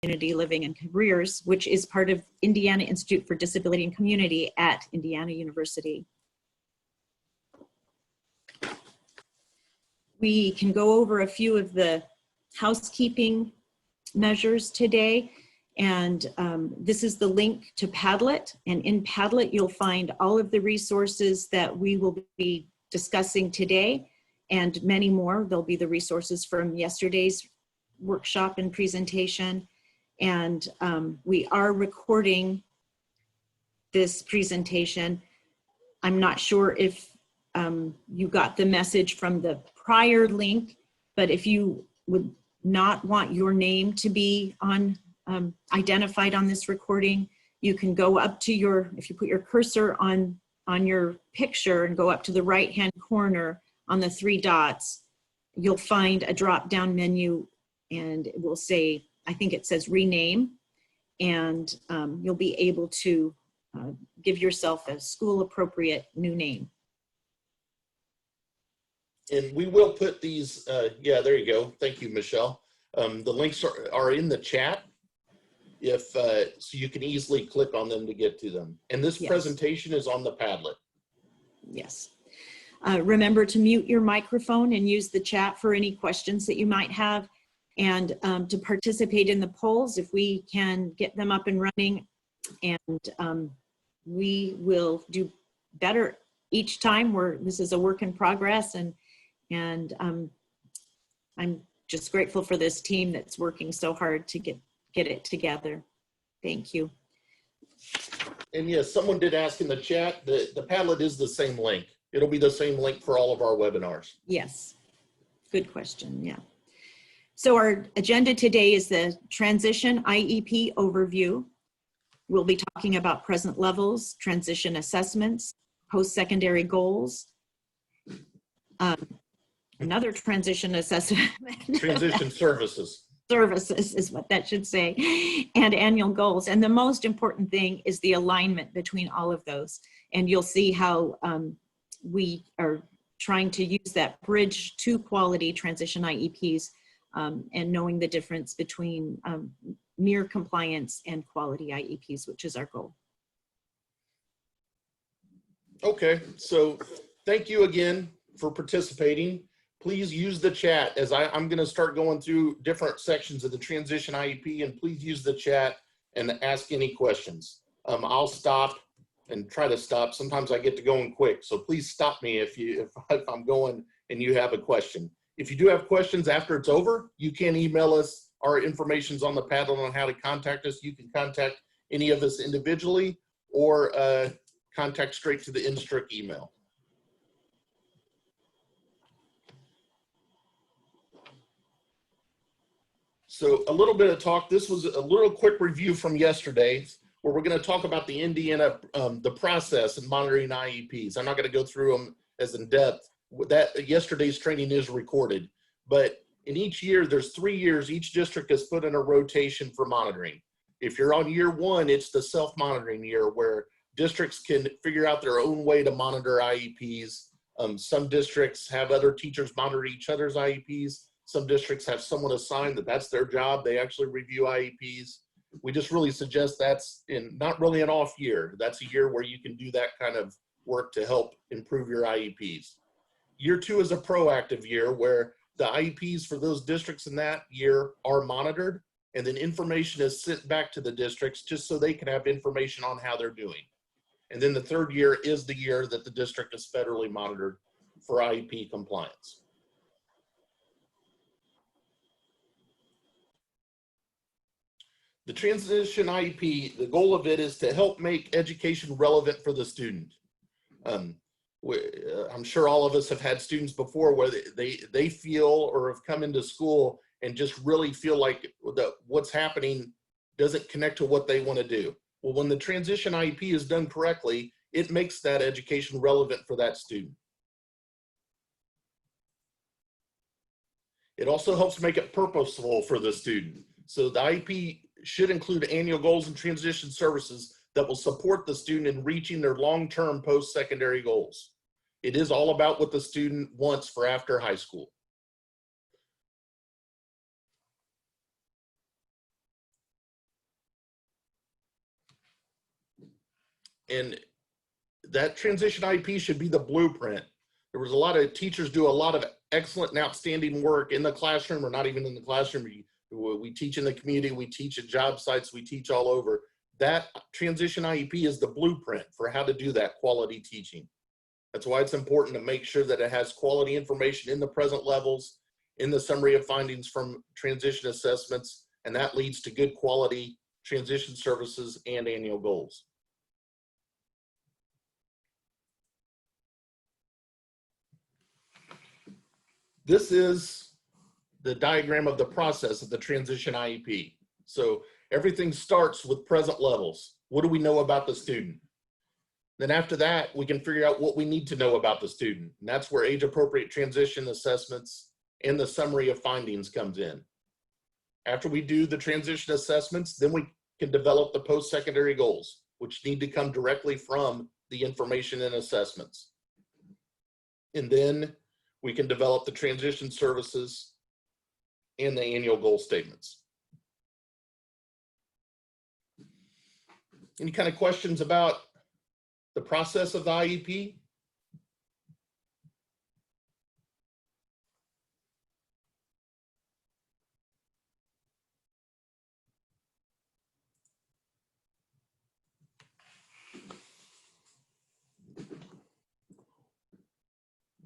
Community Living and Careers, which is part of Indiana Institute for Disability and Community at Indiana University. We can go over a few of the housekeeping measures today. And this is the link to Padlet. And in Padlet, you'll find all of the resources that we will be discussing today and many more. There'll be the resources from yesterday's workshop and presentation. And we are recording this presentation. I'm not sure if you got the message from the prior link, but if you would not want your name to be on identified on this recording, you can go up to your, if you put your cursor on your picture and go up to the right-hand corner on the 3 dots, you'll find a drop-down menu and it will say, I think it says rename, and you'll be able to give yourself a school-appropriate new name. And we will put these, yeah, there you go. Thank you, Michelle. The links are in the chat, if so you can easily click on them to get to them. And this presentation is on the Padlet. Yes. Remember to mute your microphone and use the chat for any questions that you might have, and to participate in the polls if we can get them up and running. And we will do better each time. This is a work in progress, and I'm just grateful for this team that's working so hard to get it together. Thank you. And yes, someone did ask in the chat, the Padlet is the same link. It'll be the same link for all of our webinars. Yes, good question, yeah. So our agenda today is the Transition IEP overview. We'll be talking about present levels, transition assessments, post-secondary goals, another transition assessment. Transition services. Services is what that should say, and annual goals. And the most important thing is the alignment between all of those. And you'll see how we are trying to use that bridge to quality transition IEPs, and knowing the difference between mere compliance and quality IEPs, which is our goal. Okay, so thank you again for participating. Please use the chat as I'm going to start going through different sections of the Transition IEP, and please use the chat and ask any questions. I'll stop and try to stop. Sometimes I get to going quick, so please stop me if I'm going and you have a question. If you do have questions after it's over, you can email us. Our information's on the Padlet on how to contact us. You can contact any of us individually or contact straight to the InStrict email. So a little bit of talk. This was a little quick review from yesterday, where we're going to talk about the Indiana, the process and monitoring IEPs. I'm not going to go through them as in depth. That yesterday's training is recorded, but in each year, there's 3 years, each district has put in a rotation for monitoring. If you're on year 1, it's the self-monitoring year, where districts can figure out their own way to monitor IEPs. Some districts have other teachers monitor each other's IEPs. Some districts have someone assigned that's their job. They actually review IEPs. We just really suggest that's not really an off year. That's a year where you can do that kind of work to help improve your IEPs. Year 2 is a proactive year, where the IEPs for those districts in that year are monitored, and then information is sent back to the districts just so they can have information on how they're doing. And then the 3rd year is the year that the district is federally monitored for IEP compliance. The Transition IEP, the goal of it is to help make education relevant for the student. I'm sure all of us have had students before where they feel or have come into school and just really feel like what's happening doesn't connect to what they want to do. Well, when the Transition IEP is done correctly, it makes that education relevant for that student. It also helps make it purposeful for the student. So the IEP should include annual goals and transition services that will support the student in reaching their long-term post-secondary goals. It is all about what the student wants for after high school. And that transition IEP should be the blueprint. There was a lot of teachers do a lot of excellent and outstanding work in the classroom, or not even in the classroom. We teach in the community, we teach at job sites, we teach all over. That transition IEP is the blueprint for how to do that quality teaching. That's why it's important to make sure that it has quality information in the present levels, in the summary of findings from transition assessments, and that leads to good quality transition services and annual goals. This is the diagram of the process of the transition IEP. So everything starts with present levels. What do we know about the student? Then after that, we can figure out what we need to know about the student. And that's where age-appropriate transition assessments and the summary of findings comes in. After we do the transition assessments, then we can develop the post-secondary goals, which need to come directly from the information and assessments. And then we can develop the transition services and the annual goal statements. Any kind of questions about the process of the IEP?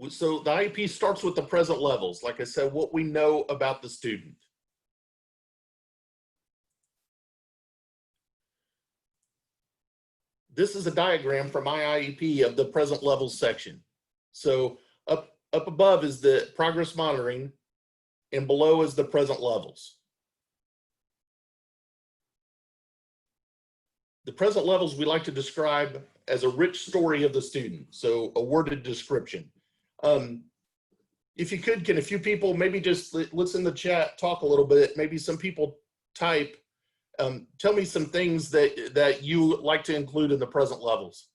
So the IEP starts with the present levels. Like I said, what we know about the student. This is a diagram from my IEP of the present levels section. So up above is the progress monitoring, and below is the present levels. The present levels we like to describe as a rich story of the student, so a worded description. If you could, can a few people maybe just let's in the chat talk a little bit, maybe some people type, tell me some things that you like to include in the present levels.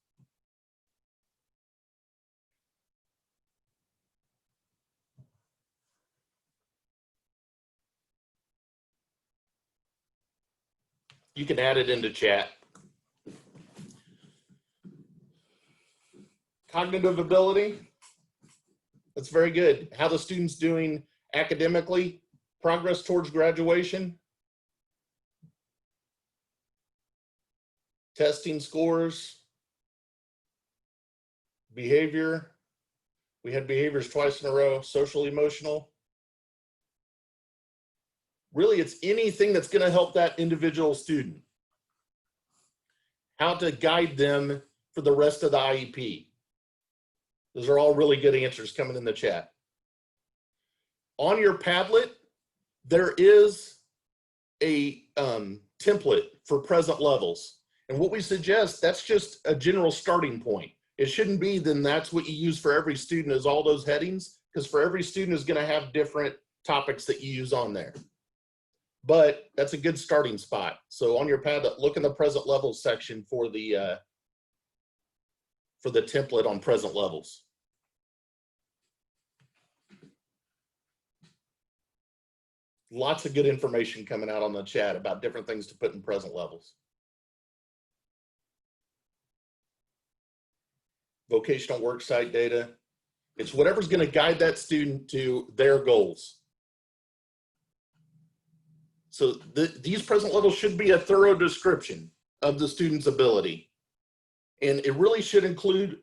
You can add it into chat. Cognitive ability. That's very good. How the student's doing academically, progress towards graduation, testing scores, behavior. We had behaviors twice in a row, social, emotional. Really, it's anything that's going to help that individual student. How to guide them for the rest of the IEP. Those are all really good answers coming in the chat. On your Padlet, there is a template for present levels. And what we suggest, that's just a general starting point. It shouldn't be then that's what you use for every student is all those headings, because for every student is going to have different topics that you use on there. But that's a good starting spot. So on your Padlet, look in the present levels section for the template on present levels. Lots of good information coming out on the chat about different things to put in present levels. Vocational worksite data. It's whatever's going to guide that student to their goals. So these present levels should be a thorough description of the student's ability. And it really should include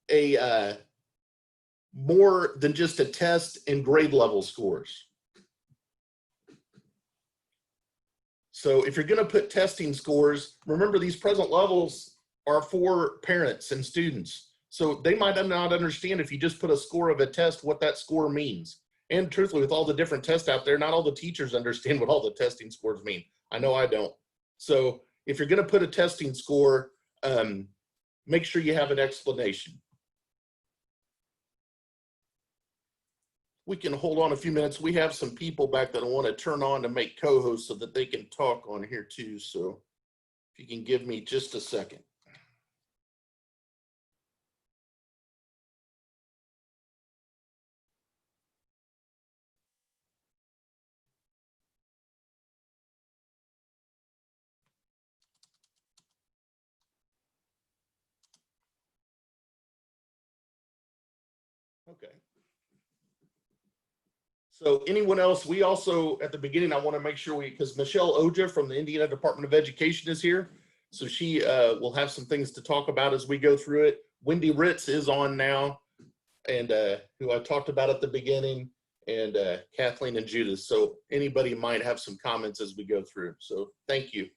a more than just a test and grade level scores. So if you're going to put testing scores, remember these present levels are for parents and students. So they might not understand if you just put a score of a test, what that score means. And truthfully, with all the different tests out there, not all the teachers understand what all the testing scores mean. I know I don't. So if you're going to put a testing score, make sure you have an explanation. We can hold on a few minutes. We have some people back that I want to turn on to make co-hosts so that they can talk on here too. So if you can give me just a second. Okay. So anyone else, we also, at the beginning, I want to make sure because Michelle Oja from the Indiana Department of Education is here. So she will have some things to talk about as we go through it. Wendy Ritz is on now, and who I talked about at the beginning, and Kathleen and Judith. So anybody might have some comments as we go through. So thank you.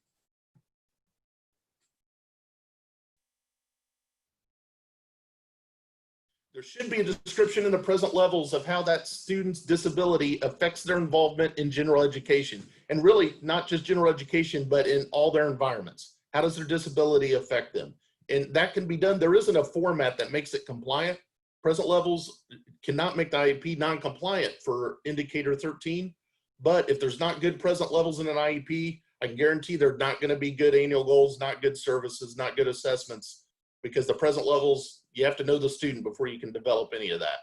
There should be a description in the present levels of how that student's disability affects their involvement in general education, and really not just general education, but in all their environments. How does their disability affect them? And that can be done. There isn't a format that makes it compliant. Present levels cannot make the IEP non-compliant for indicator 13, but if there's not good present levels in an IEP, I can guarantee they're not going to be good annual goals, not good services, not good assessments, because the present levels, you have to know the student before you can develop any of that.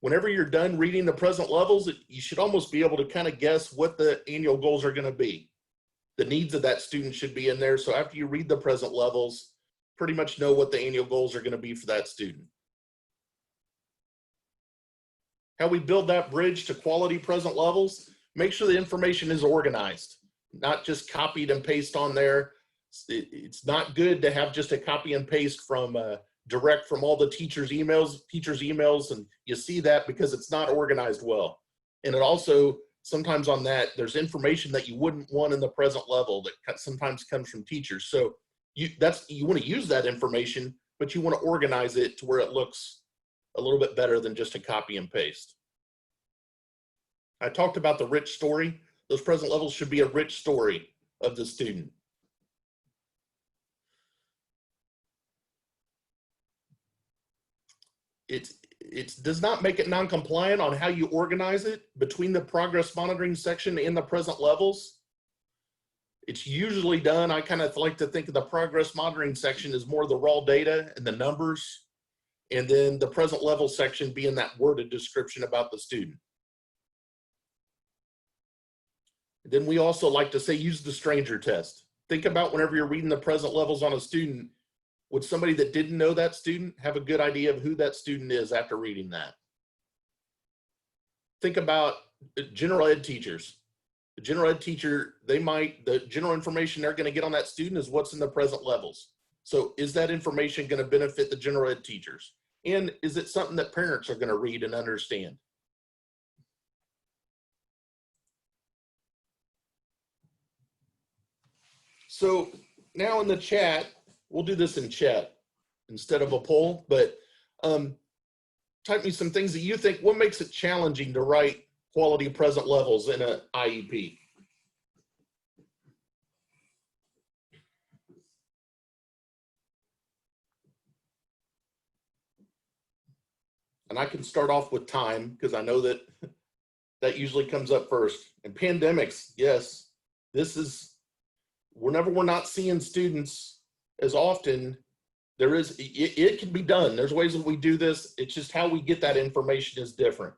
Whenever you're done reading the present levels, you should almost be able to kind of guess what the annual goals are going to be. The needs of that student should be in there. So after you read the present levels, pretty much know what the annual goals are going to be for that student. How we build that bridge to quality present levels, make sure the information is organized, not just copied and paste on there. It's not good to have just a copy and paste from direct from all the teachers' emails, and you see that because it's not organized well. And it also, sometimes on that, there's information that you wouldn't want in the present level that sometimes comes from teachers. So you want to use that information, but you want to organize it to where it looks a little bit better than just a copy and paste. I talked about the rich story. Those present levels should be a rich story of the student. It does not make it non-compliant on how you organize it between the progress monitoring section and the present levels. It's usually done, I kind of like to think of the progress monitoring section as more the raw data and the numbers, and then the present level section being that worded description about the student. Then we also like to say, use the stranger test. Think about whenever you're reading the present levels on a student, would somebody that didn't know that student have a good idea of who that student is after reading that? Think about general ed teachers. The general ed teacher, the general information they're going to get on that student is what's in the present levels. So is that information going to benefit the general ed teachers? And is it something that parents are going to read and understand? So now in the chat, we'll do this in chat instead of a poll, but type me some things that you think, what makes it challenging to write quality present levels in an IEP? And I can start off with time because I know that that usually comes up first. And pandemics, yes, this is, whenever we're not seeing students as often, it can be done. There's ways that we do this. It's just how we get that information is different.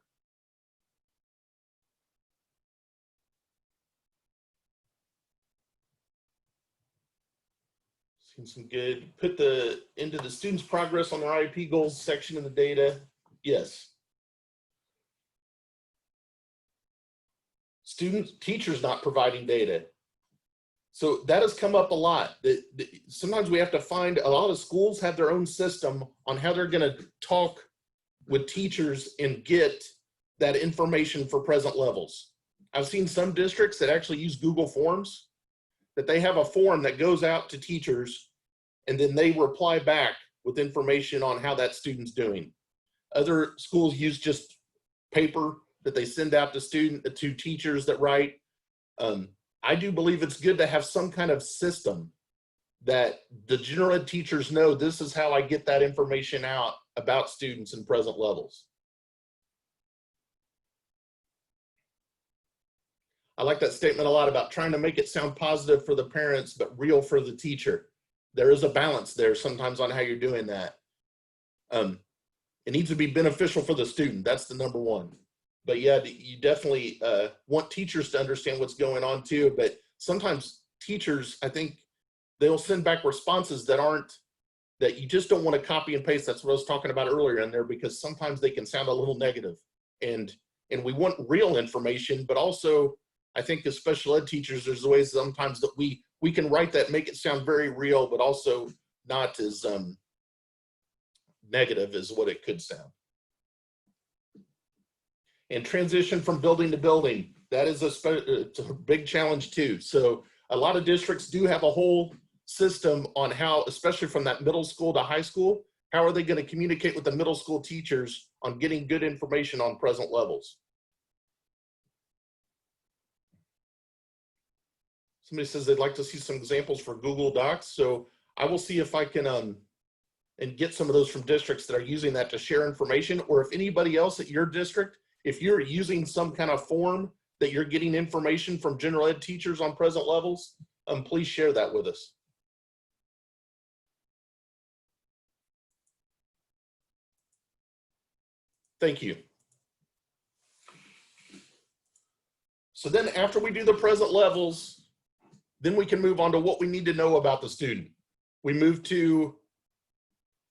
Seems some good. Put into the students' progress on their IEP goals section in the data. Yes. Teachers not providing data. So that has come up a lot. Sometimes we have to find, a lot of schools have their own system on how they're going to talk with teachers and get that information for present levels. I've seen some districts that actually use Google Forms, that they have a form that goes out to teachers and then they reply back with information on how that student's doing. Other schools use just paper that they send out to teachers that write. I do believe it's good to have some kind of system that the general ed teachers know, this is how I get that information out about students in present levels. I like that statement a lot about trying to make it sound positive for the parents, but real for the teacher. There is a balance there sometimes on how you're doing that. It needs to be beneficial for the student. That's the number one. But yeah, you definitely want teachers to understand what's going on too. But sometimes teachers, I think they'll send back responses that aren't that you just don't want to copy and paste. That's what I was talking about earlier in there, because sometimes they can sound a little negative. And we want real information, but also I think as special ed teachers, there's ways sometimes that we can write that, make it sound very real, but also not as negative as what it could sound. And transition from building to building, that is it's a big challenge too. So a lot of districts do have a whole system on how, especially from that middle school to high school, how are they going to communicate with the middle school teachers on getting good information on present levels? Somebody says they'd like to see some examples for Google Docs. So I will see if I can and get some of those from districts that are using that to share information, or if anybody else at your district, if you're using some kind of form that you're getting information from general ed teachers on present levels, please share that with us. Thank you. So then after we do the present levels, then we can move on to what we need to know about the student. We move to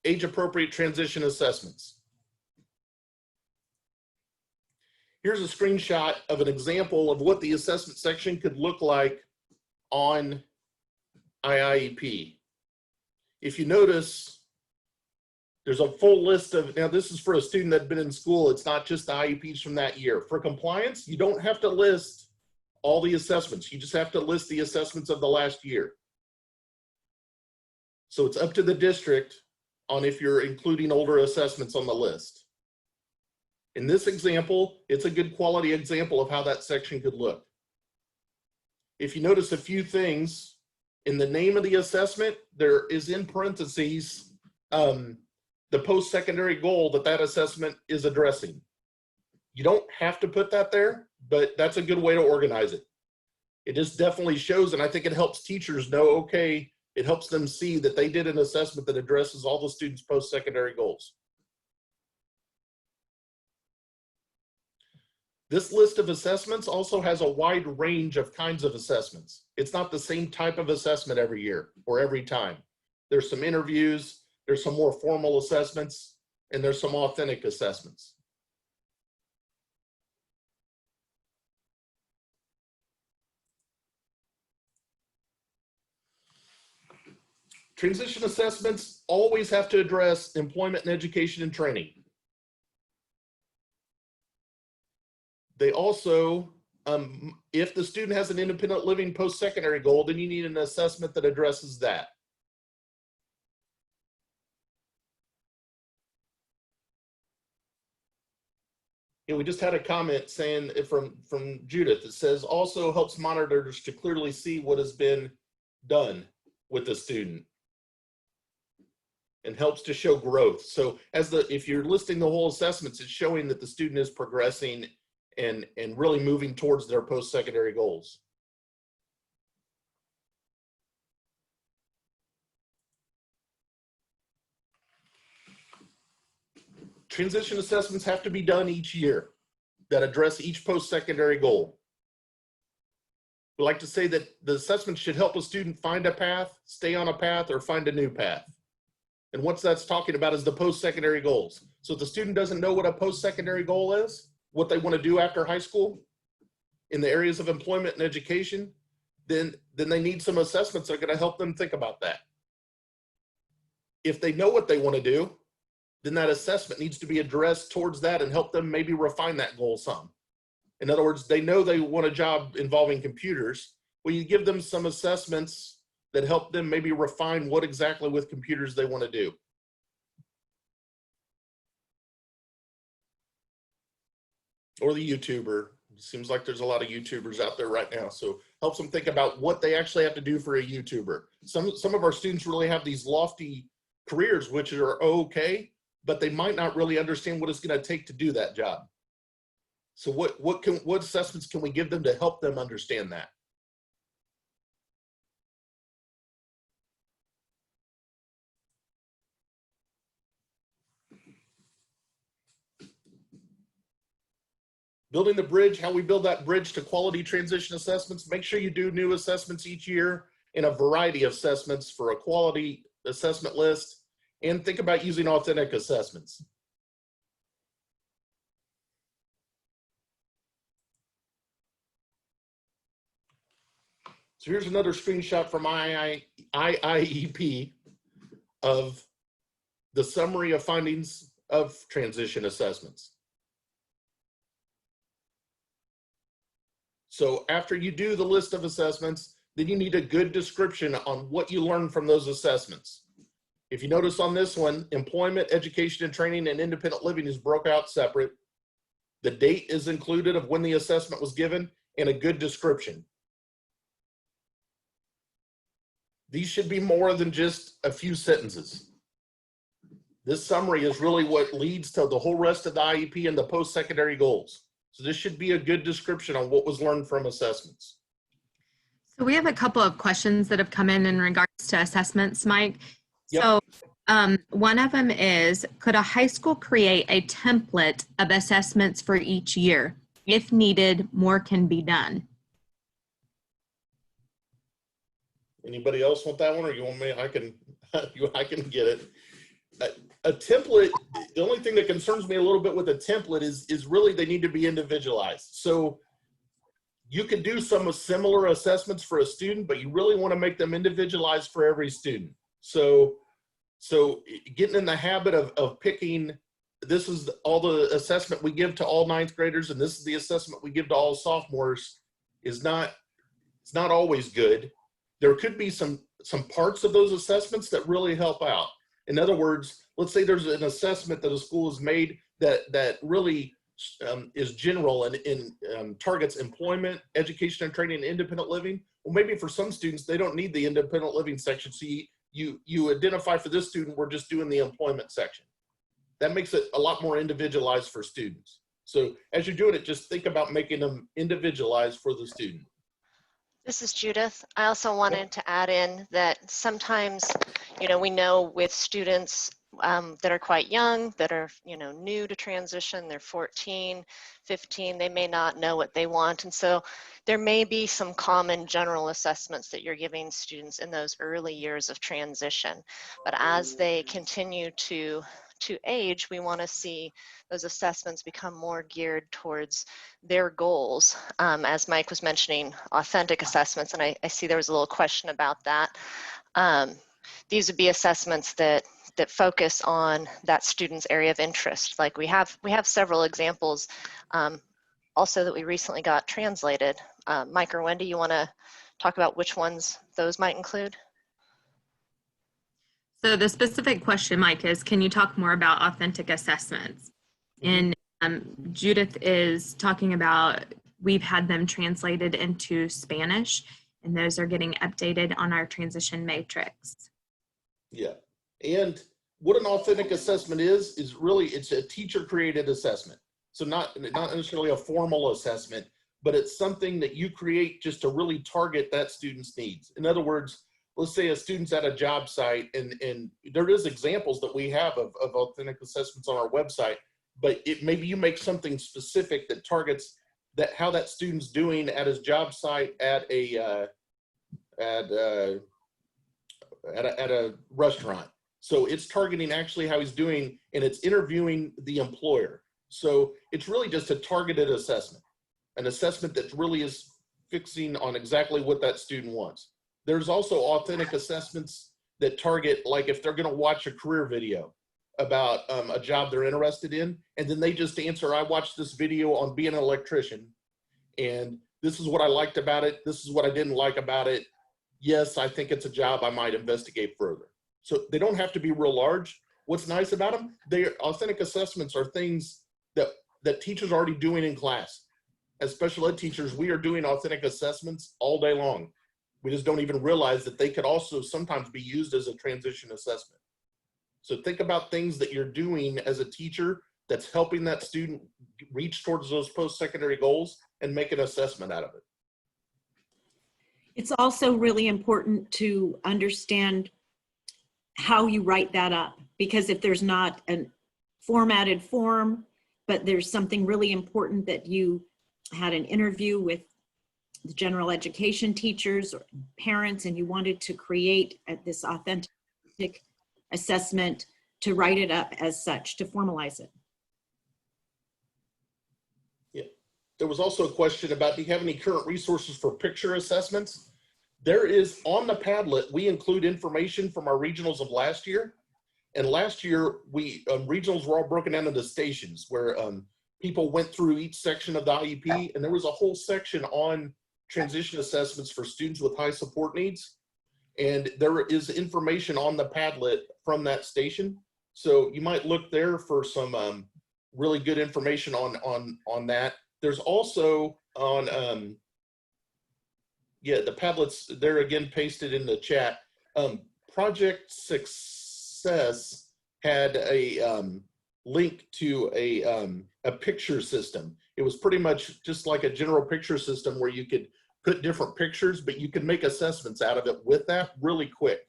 age-appropriate transition assessments. Here's a screenshot of an example of what the assessment section could look like on IEP. If you notice, there's a full list of, now this is for a student that's been in school, it's not just the IEPs from that year. For compliance, you don't have to list all the assessments. You just have to list the assessments of the last year. So it's up to the district on if you're including older assessments on the list. In this example, it's a good quality example of how that section could look. If you notice a few things, in the name of the assessment, there is in parentheses the post-secondary goal that assessment is addressing. You don't have to put that there, but that's a good way to organize it. It just definitely shows, and I think it helps teachers know, okay, it helps them see that they did an assessment that addresses all the students' post-secondary goals. This list of assessments also has a wide range of kinds of assessments. It's not the same type of assessment every year or every time. There's some interviews, there's some more formal assessments, and there's some authentic assessments. Transition assessments always have to address employment and education and training. They also, if the student has an independent living post-secondary goal, then you need an assessment that addresses that. And we just had a comment saying from Judith, it says also helps monitors to clearly see what has been done with the student and helps to show growth. So if you're listing the whole assessments, it's showing that the student is progressing and really moving towards their post-secondary goals. Transition assessments have to be done each year that address each post-secondary goal. We like to say that the assessment should help a student find a path, stay on a path, or find a new path. And what that's talking about is the post-secondary goals. So if the student doesn't know what a post-secondary goal is, what they want to do after high school in the areas of employment and education, then they need some assessments that are going to help them think about that. If they know what they want to do, then that assessment needs to be addressed towards that and help them maybe refine that goal some. In other words, they know they want a job involving computers. Well, you give them some assessments that help them maybe refine what exactly with computers they want to do. Or the YouTuber. It seems like there's a lot of YouTubers out there right now. So helps them think about what they actually have to do for a YouTuber. Some of our students really have these lofty careers, which are okay, but they might not really understand what it's going to take to do that job. So what assessments can we give them to help them understand that? Building the bridge, how we build that bridge to quality transition assessments. Make sure you do new assessments each year in a variety of assessments for a quality assessment list. and think about using authentic assessments. So here's another screenshot from IEP of the summary of findings of transition assessments. So after you do the list of assessments, then you need a good description on what you learned from those assessments. If you notice on this one, employment, education and training, and independent living is broke out separate. The date is included of when the assessment was given and a good description. These should be more than just a few sentences. This summary is really what leads to the whole rest of the IEP and the post-secondary goals. So this should be a good description on what was learned from assessments. So we have a couple of questions that have come in regards to assessments, Mike. Yep. So one of them is, could a high school create a template of assessments for each year? If needed, more can be done. Anybody else want that one, or you want me? I can get it. A template, the only thing that concerns me a little bit with a template is really they need to be individualized. So you could do some similar assessments for a student, but you really want to make them individualized for every student. So getting in the habit of picking, this is all the assessment we give to all ninth graders, and this is the assessment we give to all sophomores, it's not always good. There could be some parts of those assessments that really help out. In other words, let's say there's an assessment that a school has made that really is general and targets employment, education and training, and independent living. Well, maybe for some students, they don't need the independent living section. So you identify for this student, we're just doing the employment section. That makes it a lot more individualized for students. So as you're doing it, just think about making them individualized for the student. This is Judith. I also wanted to add in that sometimes, we know with students that are quite young, that are, new to transition, they're 14, 15, they may not know what they want. And so there may be some common general assessments that you're giving students in those early years of transition. But as they continue to age, we want to see those assessments become more geared towards their goals. As Mike was mentioning, authentic assessments, and I see there was a little question about that. These would be assessments that focus on that student's area of interest. Like we have several examples also that we recently got translated. Mike or Wendy, you want to talk about which ones those might include? So the specific question, Mike, is can you talk more about authentic assessments? And Judith is talking about, we've had them translated into Spanish, and those are getting updated on our transition matrix. Yeah, and what an authentic assessment is really, it's a teacher created assessment. So not necessarily a formal assessment, but it's something that you create just to really target that student's needs. In other words, let's say a student's at a job site, and there is examples that we have of authentic assessments on our website, but maybe you make something specific that targets how that student's doing at his job site at a restaurant. So it's targeting actually how he's doing, and it's interviewing the employer. So it's really just a targeted assessment, an assessment that really is fixing on exactly what that student wants. There's also authentic assessments that target, like if they're going to watch a career video about a job they're interested in, and then they just answer, I watched this video on being an electrician, and this is what I liked about it. This is what I didn't like about it. Yes, I think it's a job I might investigate further. So they don't have to be real large. What's nice about them, authentic assessments are things that teachers are already doing in class. As special ed teachers, we are doing authentic assessments all day long. We just don't even realize that they could also sometimes be used as a transition assessment. So think about things that you're doing as a teacher that's helping that student reach towards those post-secondary goals and make an assessment out of it. It's also really important to understand how you write that up, because if there's not a formatted form, but there's something really important that you had an interview with the general education teachers or parents, and you wanted to create this authentic assessment to write it up as such, to formalize it. Yeah. There was also a question about, do you have any current resources for picture assessments? There is, on the Padlet, we include information from our regionals of last year. And last year, we regionals were all broken down into stations where people went through each section of the IEP, and there was a whole section on transition assessments for students with high support needs. And there is information on the Padlet from that station. So you might look there for some really good information on that. There's also on, yeah, the Padlet's there again, pasted in the chat. Project Success had a link to a picture system. It was pretty much just like a general picture system where you could put different pictures, but you can make assessments out of it with that really quick.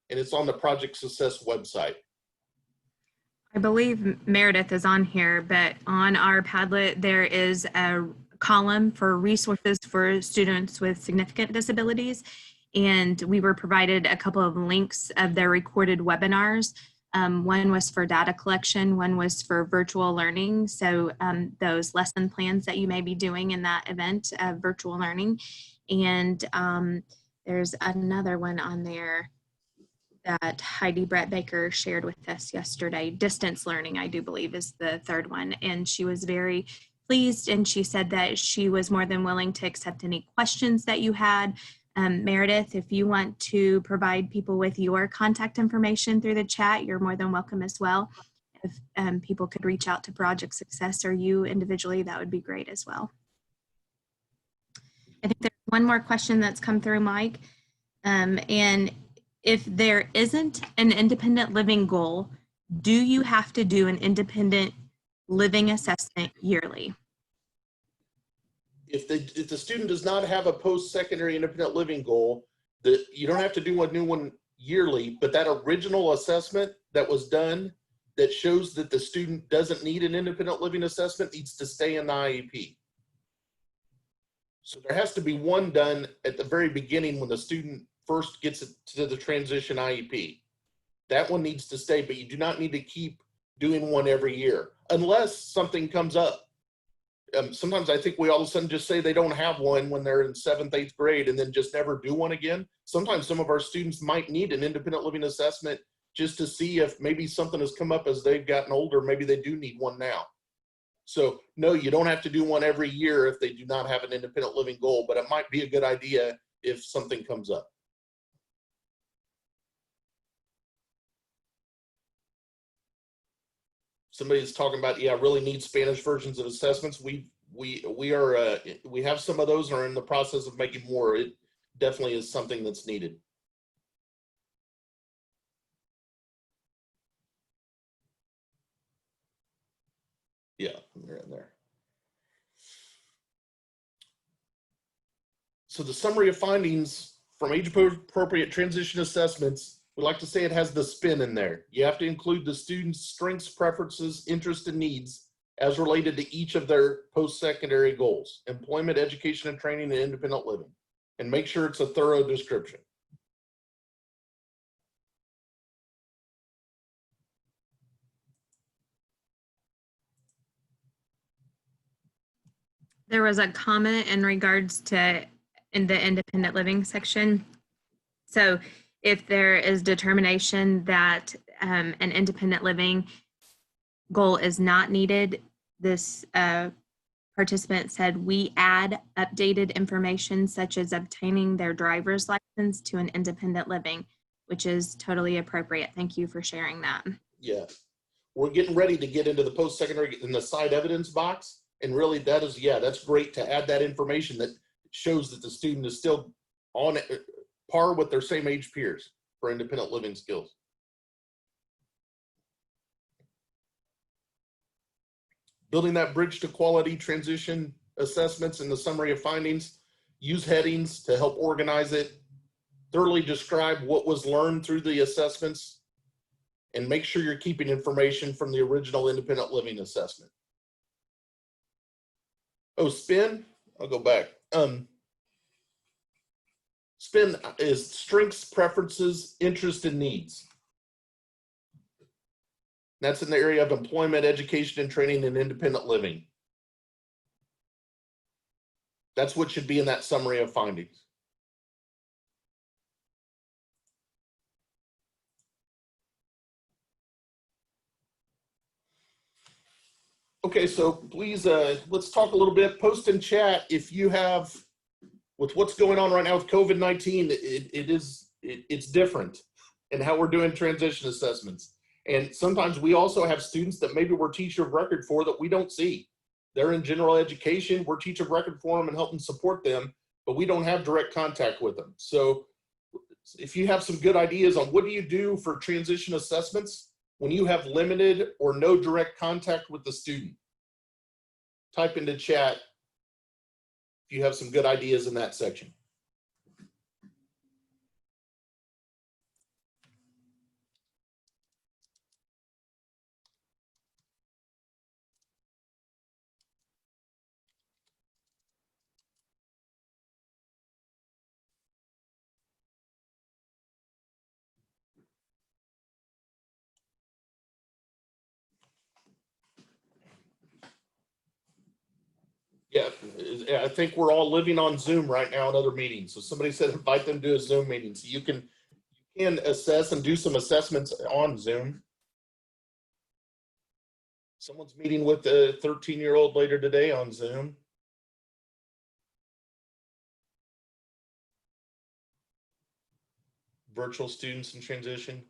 And it's on the Project Success website. I believe Meredith is on here, but on our Padlet, there is a column for resources for students with significant disabilities. And we were provided a couple of links of their recorded webinars. One was for data collection, one was for virtual learning. So those lesson plans that you may be doing in that event of virtual learning. And there's another one on there that Heidi Brett Baker shared with us yesterday. Distance learning, I do believe, is the third one. And she was very pleased, and she said that she was more than willing to accept any questions that you had. Meredith, if you want to provide people with your contact information through the chat, you're more than welcome as well. If people could reach out to Project Success or you individually, that would be great as well. I think there's one more question that's come through, Mike. And if there isn't an independent living goal, do you have to do an independent living assessment yearly? If the student does not have a post-secondary independent living goal, you don't have to do a new one yearly, but that original assessment that was done that shows that the student doesn't need an independent living assessment needs to stay in the IEP. So there has to be one done at the very beginning when the student first gets to the transition IEP. That one needs to stay, but you do not need to keep doing one every year unless something comes up. Sometimes I think we all of a sudden just say they don't have one when they're in 7th, 8th grade and then just never do one again. Sometimes some of our students might need an independent living assessment just to see if maybe something has come up as they've gotten older. Maybe they do need one now. So no, you don't have to do one every year if they do not have an independent living goal, but it might be a good idea if something comes up. Somebody's talking about, yeah, really need Spanish versions of assessments. We have some of those and are in the process of making more. It definitely is something that's needed. Yeah, they're in there. So the summary of findings from age-appropriate transition assessments, we like to say it has the spin in there. You have to include the student's strengths, preferences, interests, and needs as related to each of their post-secondary goals: employment, education and training, and independent living. And make sure it's a thorough description. There was a comment in regards to in the independent living section. So if there is determination that an independent living goal is not needed, this participant said, we add updated information such as obtaining their driver's license to an independent living, which is totally appropriate. Thank you for sharing that. Yeah, we're getting ready to get into the post-secondary in the side evidence box. And really that is, yeah, that's great to add that information that shows that the student is still on par with their same age peers for independent living skills. Building that bridge to quality transition assessments and the summary of findings, use headings to help organize it, thoroughly describe what was learned through the assessments, and make sure you're keeping information from the original independent living assessment. Oh, spin, I'll go back. Spin is strengths, preferences, interests, and needs. That's in the area of employment, education and training, and independent living. That's what should be in that summary of findings. Okay, so please, let's talk a little bit. Post in chat if you have, with what's going on right now with COVID-19, it's different in how we're doing transition assessments. And sometimes we also have students that maybe we're teacher of record for that we don't see. They're in general education, we're teacher of record for them and helping support them, but we don't have direct contact with them. So if you have some good ideas on what do you do for transition assessments when you have limited or no direct contact with the student, type into chat if you have some good ideas in that section. Yeah, I think we're all living on Zoom right now in other meetings. So somebody said invite them to a Zoom meeting. So you can assess and do some assessments on Zoom. Someone's meeting with a 13-year-old later today on Zoom. Virtual students in transition.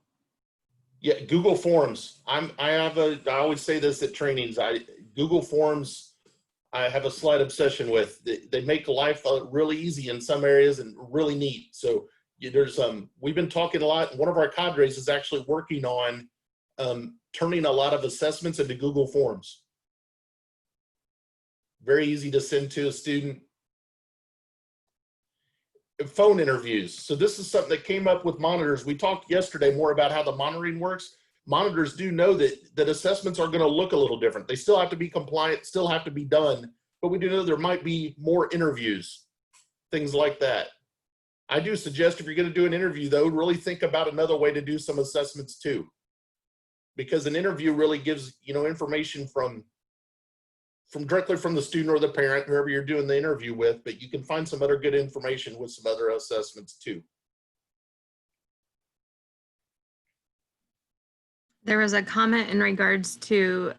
Yeah, Google Forms. I always say this at trainings. Google Forms, I have a slight obsession with. They make life really easy in some areas and really neat. So there's we've been talking a lot. One of our cadres is actually working on turning a lot of assessments into Google Forms. Very easy to send to a student. Phone interviews. So this is something that came up with monitors. We talked yesterday more about how the monitoring works. Monitors do know that assessments are going to look a little different. They still have to be compliant, still have to be done, but we do know there might be more interviews, things like that. I do suggest if you're going to do an interview though, really think about another way to do some assessments too. Because an interview really gives, information from directly from the student or the parent, whoever you're doing the interview with, but you can find some other good information with some other assessments too. There was a comment in regards to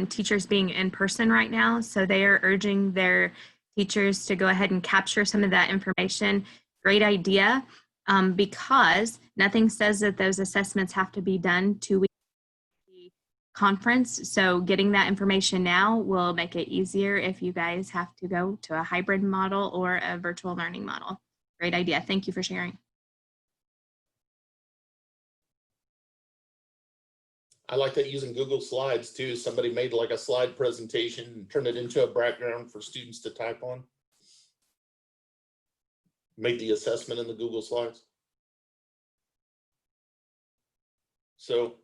teachers being in person right now. So they are urging their teachers to go ahead and capture some of that information. Great idea, because nothing says that those assessments have to be done 2 weeks conference. So getting that information now will make it easier if you guys have to go to a hybrid model or a virtual learning model. Great idea. Thank you for sharing. I like that using Google Slides too. Somebody made like a slide presentation and turned it into a background for students to type on. Made the assessment in the Google Slides. So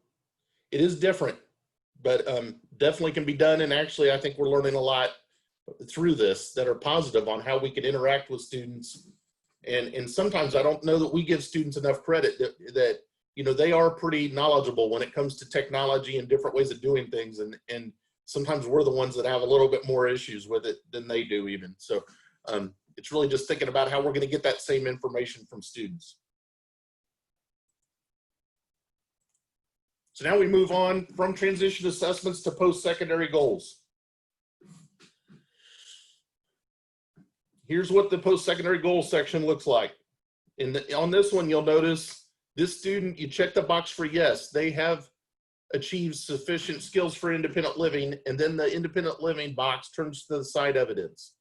it is different, but definitely can be done. And actually, I think we're learning a lot through this that are positive on how we can interact with students. And sometimes I don't know that we give students enough credit that they are pretty knowledgeable when it comes to technology and different ways of doing things. And sometimes we're the ones that have a little bit more issues with it than they do even. So it's really just thinking about how we're going to get that same information from students. So now we move on from transition assessments to post-secondary goals. Here's what the post-secondary goals section looks like. On this one, you'll notice this student, you check the box for yes, they have achieved sufficient skills for independent living, and then the independent living box turns to the side evidence.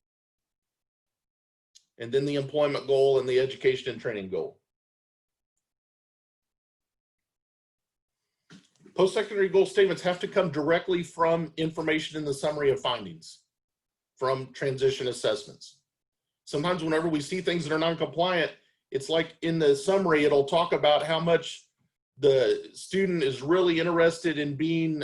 And then the employment goal and the education and training goal. Post-secondary goal statements have to come directly from information in the summary of findings from transition assessments. Sometimes whenever we see things that are non-compliant, it's like in the summary, it'll talk about how much the student is really interested in being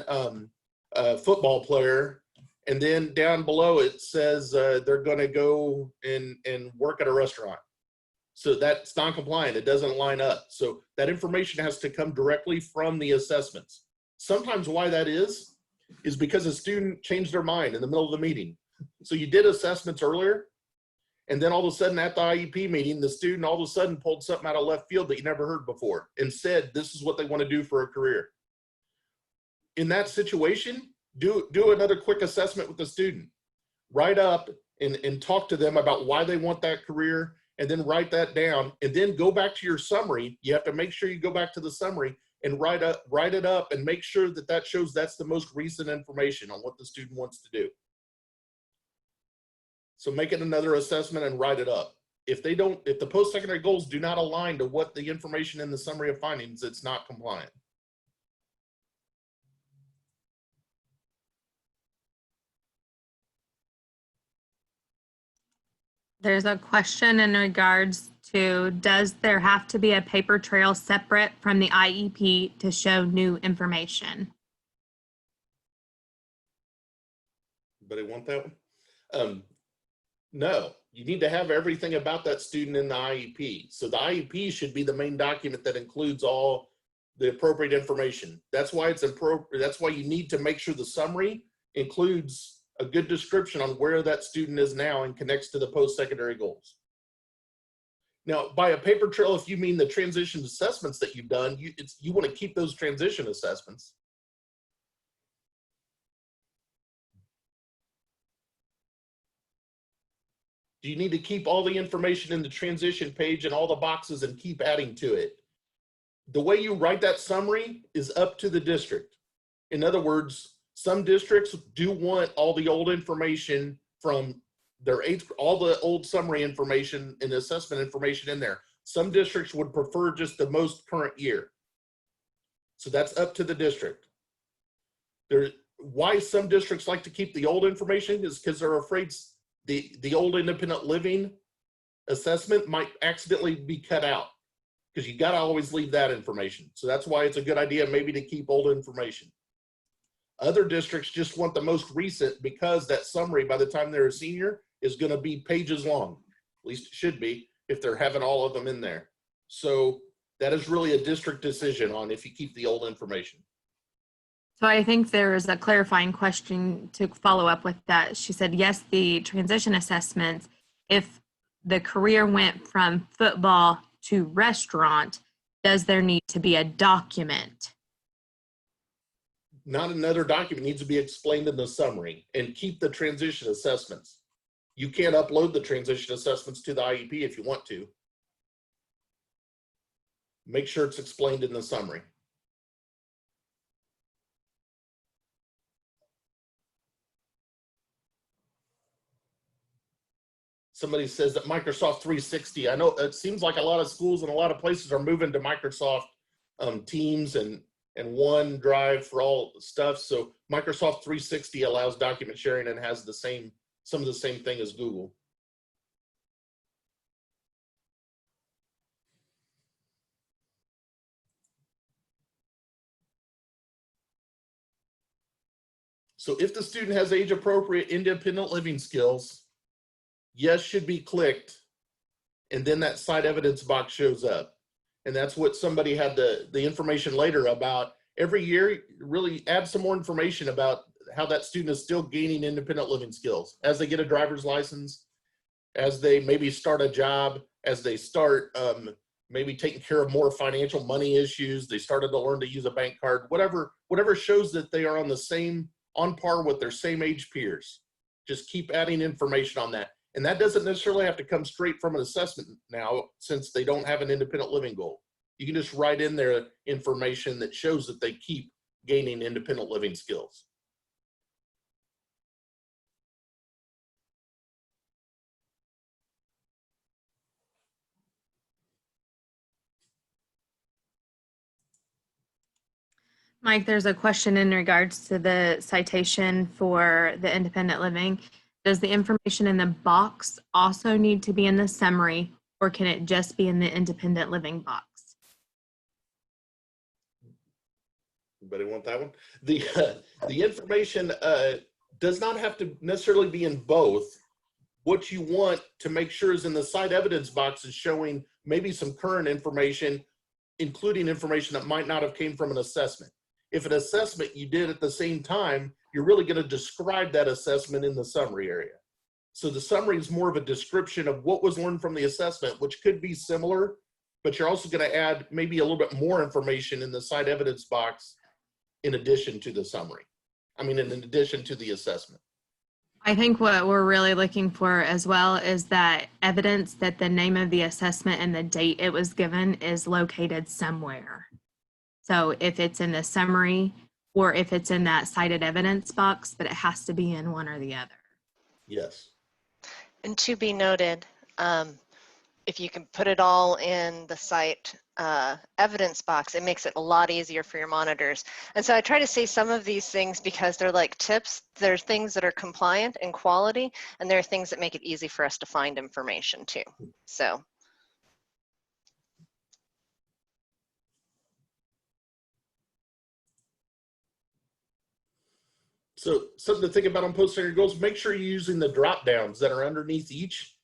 a football player. And then down below it says they're gonna go and work at a restaurant. So that's non-compliant, it doesn't line up. So that information has to come directly from the assessments. Sometimes why that is because a student changed their mind in the middle of the meeting. So you did assessments earlier, and then all of a sudden at the IEP meeting, the student all of a sudden pulled something out of left field that you never heard before and said, this is what they want to do for a career. In that situation, do another quick assessment with the student. Write up and talk to them about why they want that career, and then write that down, and then go back to your summary. You have to make sure you go back to the summary and write it up and make sure that that shows that's the most recent information on what the student wants to do. So make it another assessment and write it up. If the post-secondary goals do not align to what the information in the summary of findings, it's not compliant. There's a question in regards to, does there have to be a paper trail separate from the IEP to show new information? Anybody want that one? No, you need to have everything about that student in the IEP. So the IEP should be the main document that includes all the appropriate information. That's why it's appropriate. That's why you need to make sure the summary includes a good description on where that student is now and connects to the post-secondary goals. Now, by a paper trail, if you mean the transition assessments that you've done, you want to keep those transition assessments. Do you need to keep all the information in the transition page and all the boxes and keep adding to it? The way you write that summary is up to the district. In other words, some districts do want all the old information from their all the old summary information and assessment information in there. Some districts would prefer just the most current year. So that's up to the district. Why some districts like to keep the old information is because they're afraid the old independent living assessment might accidentally be cut out, because you got to always leave that information. So that's why it's a good idea maybe to keep old information. Other districts just want the most recent, because that summary by the time they're a senior is going to be pages long. At least it should be if they're having all of them in there. So that is really a district decision on if you keep the old information. So I think there is a clarifying question to follow up with that. She said, yes, the transition assessments, if the career went from football to restaurant, does there need to be a document? Not another document. Needs to be explained in the summary, and keep the transition assessments. You can't upload the transition assessments to the IEP if you want to. Make sure it's explained in the summary. Somebody says that Microsoft 360, I know it seems like a lot of schools and a lot of places are moving to Microsoft Teams and OneDrive for all stuff. So Microsoft 360 allows document sharing and has some of the same thing as Google. So if the student has age appropriate independent living skills, yes should be clicked, and then that site evidence box shows up. And that's what somebody had the information later about. Every year, really add some more information about how that student is still gaining independent living skills as they get a driver's license, as they maybe start a job, as they start maybe taking care of more financial money issues. They started to learn to use a bank card, whatever shows that they are on par with their same age peers. Just keep adding information on that. And that doesn't necessarily have to come straight from an assessment now, since they don't have an independent living goal. You can just write in there information that shows that they keep gaining independent living skills. Mike, there's a question in regards to the citation for the independent living. Does the information in the box also need to be in the summary, or can it just be in the independent living box? Anybody want that one? The information does not have to necessarily be in both. What you want to make sure is in the site evidence box is showing maybe some current information, including information that might not have came from an assessment. If an assessment you did at the same time, you're really going to describe that assessment in the summary area. So the summary is more of a description of what was learned from the assessment, which could be similar, but you're also going to add maybe a little bit more information in the side evidence box in addition to the summary. I mean, in addition to the assessment. I think what we're really looking for as well is that evidence that the name of the assessment and the date it was given is located somewhere. So if it's in the summary or if it's in that cited evidence box, but it has to be in one or the other. Yes. And to be noted, if you can put it all in the site evidence box, it makes it a lot easier for your monitors. And so I try to say some of these things because they're like tips. There are things that are compliant and quality, and there are things that make it easy for us to find information too. So. So something to think about on post-secondary goals, make sure you're using the drop downs that are underneath each.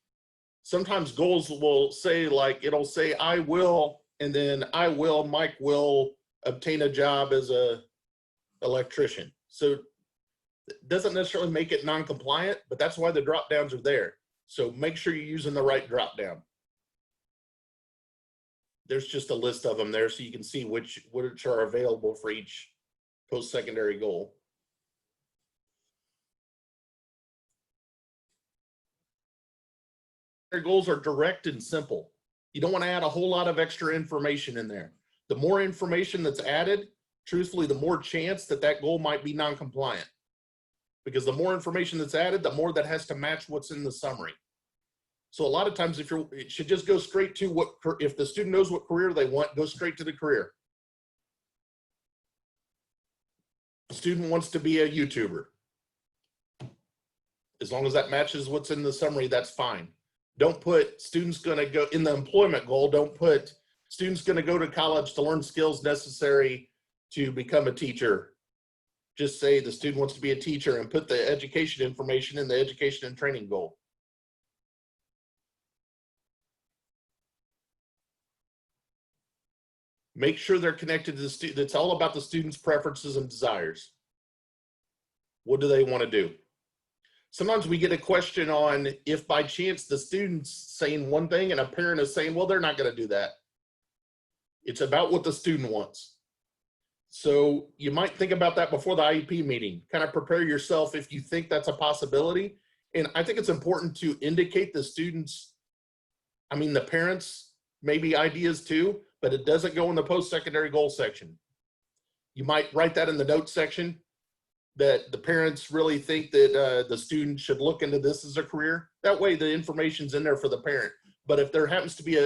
Sometimes goals will say, like, it'll say, I will, and then Mike will obtain a job as a electrician. So it doesn't necessarily make it non-compliant, but that's why the drop downs are there. So make sure you're using the right drop down. There's just a list of them there so you can see which are available for each post-secondary goal. Their goals are direct and simple. You don't want to add a whole lot of extra information in there. The more information that's added, truthfully, the more chance that that goal might be non-compliant. Because the more information that's added, the more that has to match what's in the summary. So a lot of times, it should just go straight to if the student knows what career they want, go straight to the career. The student wants to be a YouTuber. As long as that matches what's in the summary, that's fine. Don't put students going to go in the employment goal. Don't put students going to go to college to learn skills necessary to become a teacher. Just say the student wants to be a teacher and put the education information in the education and training goal. Make sure they're connected to the student. It's all about the student's preferences and desires. What do they want to do? Sometimes we get a question on if by chance the student's saying one thing and a parent is saying, well, they're not going to do that. It's about what the student wants. So you might think about that before the IEP meeting. Kind of prepare yourself if you think that's a possibility. And I think it's important to indicate the students, the parents, maybe ideas too, but it doesn't go in the post-secondary goal section. You might write that in the notes section, that the parents really think that the student should look into this as a career. That way the information's in there for the parent. But if there happens to be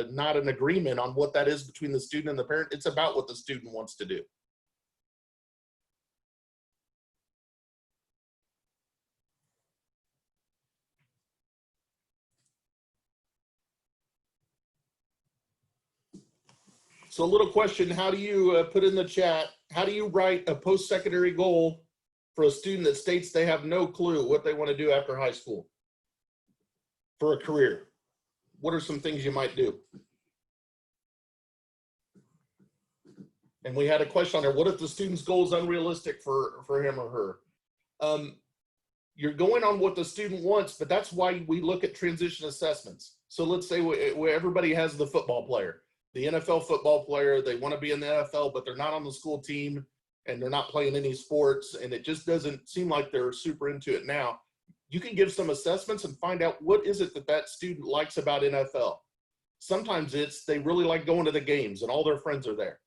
not an agreement on what that is between the student and the parent, it's about what the student wants to do. So a little question, how do you put in the chat, how do you write a post-secondary goal for a student that states they have no clue what they want to do after high school for a career? What are some things you might do? And we had a question on there, what if the student's goal is unrealistic for him or her? You're going on what the student wants, but that's why we look at transition assessments. So let's say where everybody has the football player. The NFL football player, they want to be in the NFL, but they're not on the school team and they're not playing any sports, and it just doesn't seem like they're super into it now. You can give some assessments and find out what is it that student likes about NFL. Sometimes it's they really like going to the games and all their friends are there.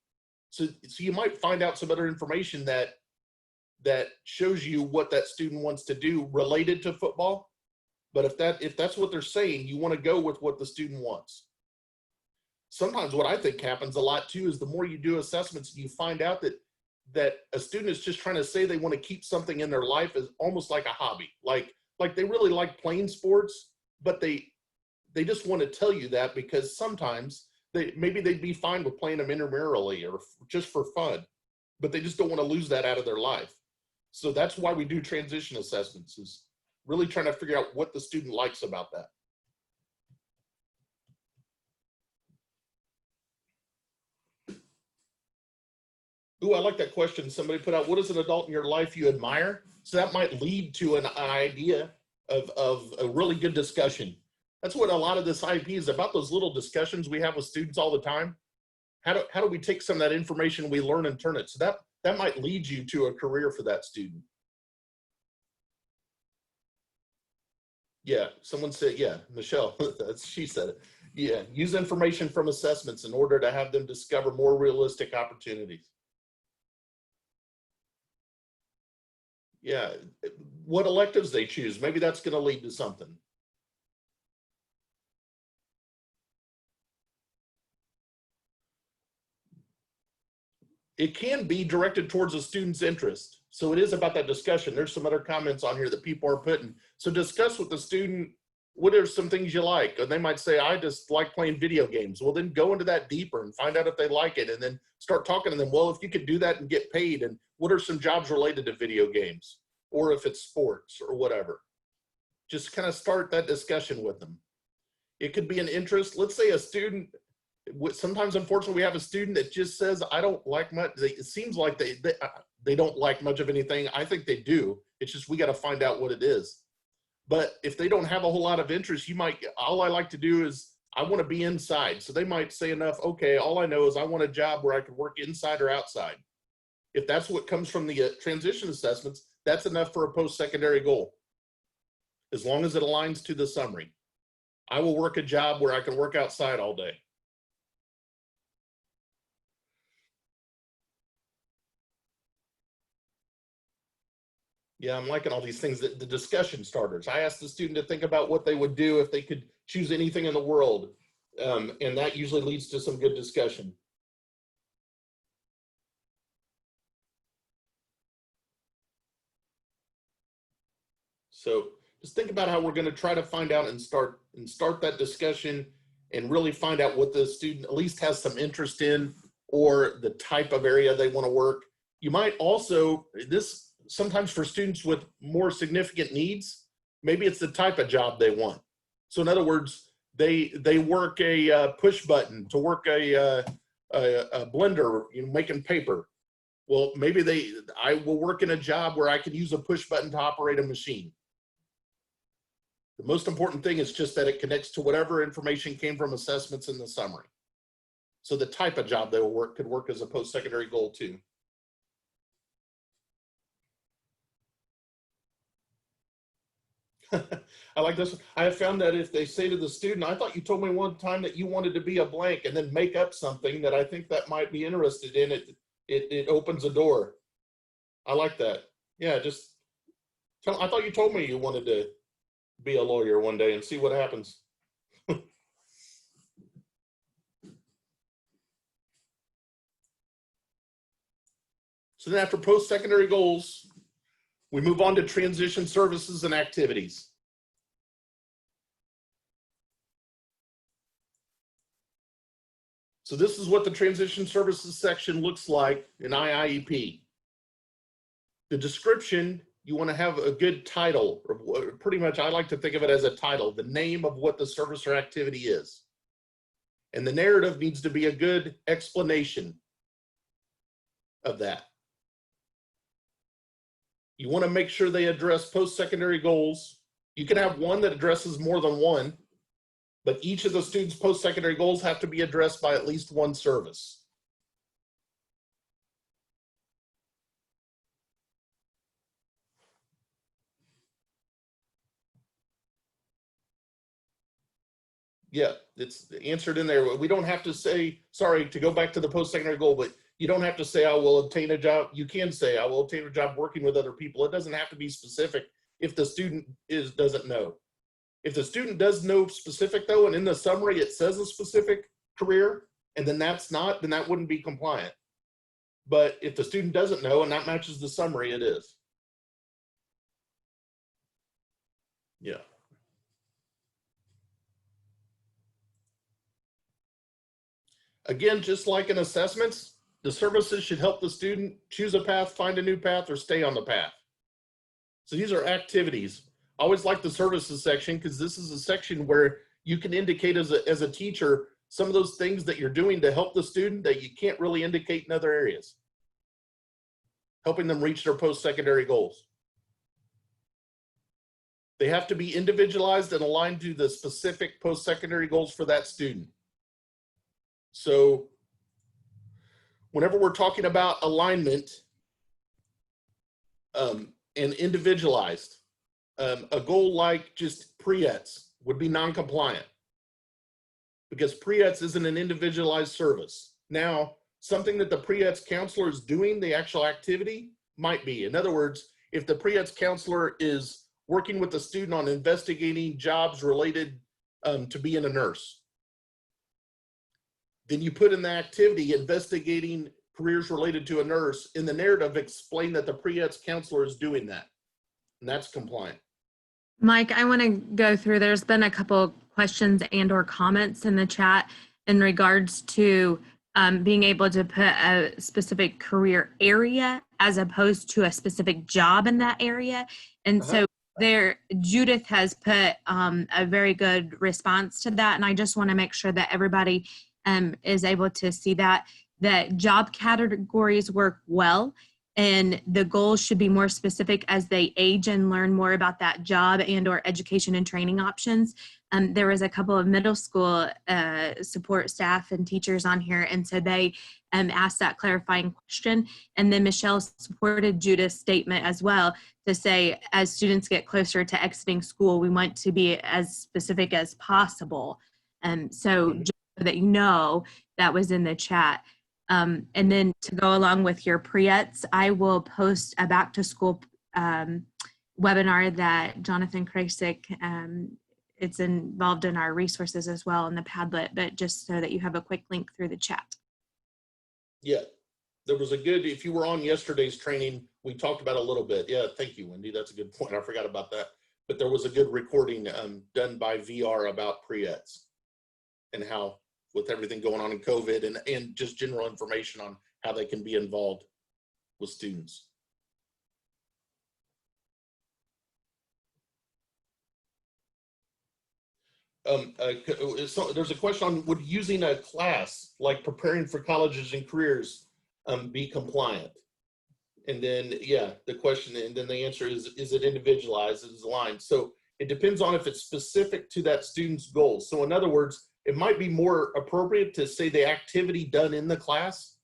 So you might find out some other information that shows you what that student wants to do related to football. But if that's what they're saying, you want to go with what the student wants. Sometimes what I think happens a lot too is the more you do assessments, you find out that a student is just trying to say they want to keep something in their life as almost like a hobby. Like they really like playing sports, but they just want to tell you that because sometimes maybe they'd be fine with playing them intramurally or just for fun, but they just don't want to lose that out of their life. So that's why we do transition assessments, is really trying to figure out what the student likes about that. Ooh, I like that question. Somebody put out, what is an adult in your life you admire? So that might lead to an idea of a really good discussion. That's what a lot of this IEP is about, those little discussions we have with students all the time. How do we take some of that information we learn and turn it? So that might lead you to a career for that student. Yeah, someone said, yeah, Michelle, she said it. Yeah, use information from assessments in order to have them discover more realistic opportunities. Yeah, what electives they choose, maybe that's going to lead to something. It can be directed towards a student's interest. So it is about that discussion. There's some other comments on here that people are putting. So discuss with the student, what are some things you like? And they might say, I just like playing video games. Well, then go into that deeper and find out if they like it, and then start talking to them. Well, if you could do that and get paid, and what are some jobs related to video games? Or if it's sports or whatever. Just kind of start that discussion with them. It could be an interest. Let's say a student, sometimes unfortunately we have a student that just says, I don't like much. It seems like they don't like much of anything. I think they do. It's just we got to find out what it is. But if they don't have a whole lot of interest, all I like to do is I want to be inside. So they might say enough, okay, all I know is I want a job where I can work inside or outside. If that's what comes from the transition assessments, that's enough for a post-secondary goal. As long as it aligns to the summary. I will work a job where I can work outside all day. Yeah, I'm liking all these things, the discussion starters. I asked the student to think about what they would do if they could choose anything in the world. And that usually leads to some good discussion. So just think about how we're going to try to find out and start that discussion and really find out what the student at least has some interest in, or the type of area they want to work. You might also, sometimes for students with more significant needs, maybe it's the type of job they want. So in other words, they work a push button to work a blender, making paper. Well, maybe I will work in a job where I can use a push button to operate a machine. The most important thing is just that it connects to whatever information came from assessments in the summary. So the type of job they will work could work as a post-secondary goal too. I like this one. I have found that if they say to the student, I thought you told me one time that you wanted to be a blank, and then make up something that I think that might be interested in, it opens a door. I like that. Yeah, I thought you told me you wanted to be a lawyer one day, and see what happens. So then after post-secondary goals, we move on to transition services and activities. So this is what the transition services section looks like in IEP. The description, you want to have a good title, or pretty much I like to think of it as a title, the name of what the service or activity is. And the narrative needs to be a good explanation of that. You want to make sure they address post-secondary goals. You can have one that addresses more than one, but each of the students' post-secondary goals have to be addressed by at least one service. Yeah, it's answered in there. We don't have to say, sorry, to go back to the post-secondary goal, but you don't have to say, I will obtain a job. You can say, I will obtain a job working with other people. It doesn't have to be specific if the student doesn't know. If the student does know specific though, and in the summary it says a specific career, and then that's not, then that wouldn't be compliant. But if the student doesn't know and that matches the summary, it is. Yeah. Again, just like in assessments, the services should help the student choose a path, find a new path, or stay on the path. So these are activities. I always like the services section because this is a section where you can indicate as a teacher some of those things that you're doing to help the student that you can't really indicate in other areas. helping them reach their post-secondary goals. They have to be individualized and aligned to the specific post-secondary goals for that student. So whenever we're talking about alignment and individualized, a goal like just pre-ETS would be non-compliant because pre-ETS isn't an individualized service. Now, something that the pre-ETS counselor is doing, the actual activity, might be. In other words, if the pre-ETS counselor is working with the student on investigating jobs related to being a nurse, then you put in the activity investigating careers related to a nurse. In the narrative, explain that the pre-ETS counselor is doing that, and that's compliant. Mike, I want to go through, there's been a couple questions and or comments in the chat in regards to being able to put a specific career area as opposed to a specific job in that area. And so there, Judith has put a very good response to that. And I just want to make sure that everybody is able to see that job categories work well. And the goals should be more specific as they age and learn more about that job and or education and training options. There was a couple of middle school support staff and teachers on here. And so they asked that clarifying question. And then Michelle supported Judith's statement as well to say, as students get closer to exiting school, we want to be as specific as possible. So just so that you know, that was in the chat. And then to go along with your pre-ETS, I will post a back to school webinar that Jonathan Krasik, it's involved in our resources as well in the Padlet, but just so that you have a quick link through the chat. Yeah, there was a good, if you were on yesterday's training, we talked about a little bit. Yeah, thank you, Wendy. That's a good point. I forgot about that. But there was a good recording done by VR about pre-ETS and how, with everything going on in COVID and just general information on how they can be involved with students. So there's a question on, would using a class like preparing for colleges and careers be compliant? And then, yeah, the question, and then the answer is it individualized, is aligned? So it depends on if it's specific to that student's goals. So in other words, it might be more appropriate to say the activity done in the class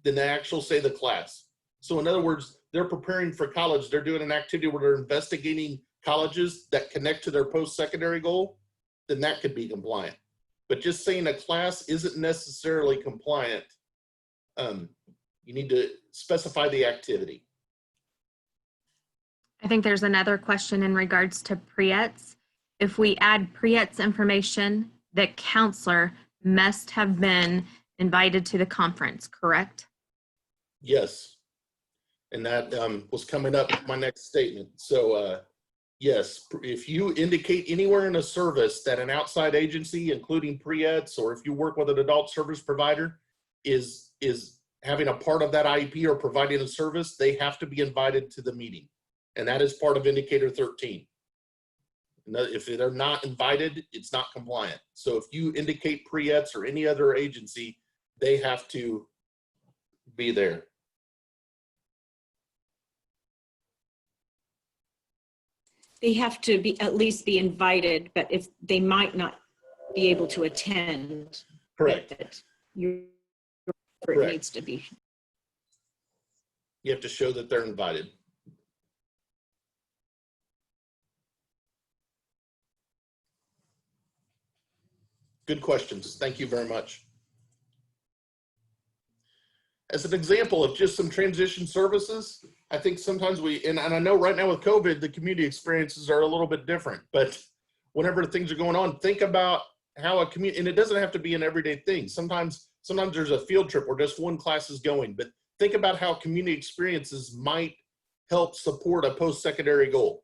than to actually say the class. So in other words, they're preparing for college. They're doing an activity where they're investigating colleges that connect to their post-secondary goal, then that could be compliant. But just saying a class isn't necessarily compliant. You need to specify the activity. I think there's another question in regards to pre-ETS. If we add pre-ETS information, the counselor must have been invited to the conference, correct? Yes. And that was coming up with my next statement. So yes, if you indicate anywhere in a service that an outside agency, including pre-ETS, or if you work with an adult service provider, is having a part of that IEP or providing a service, they have to be invited to the meeting. And that is part of indicator 13. If they're not invited, it's not compliant. So if you indicate pre-ETS or any other agency, they have to be there. They have to be at least be invited, but if they might not be able to attend, Correct. It Correct. needs to be. You have to show that they're invited. Good questions. Thank you very much. As an example of just some transition services, I think sometimes and I know right now with COVID, the community experiences are a little bit different, but whenever things are going on, think about how a community, and it doesn't have to be an everyday thing. Sometimes there's a field trip where just one class is going, but think about how community experiences might help support a post-secondary goal.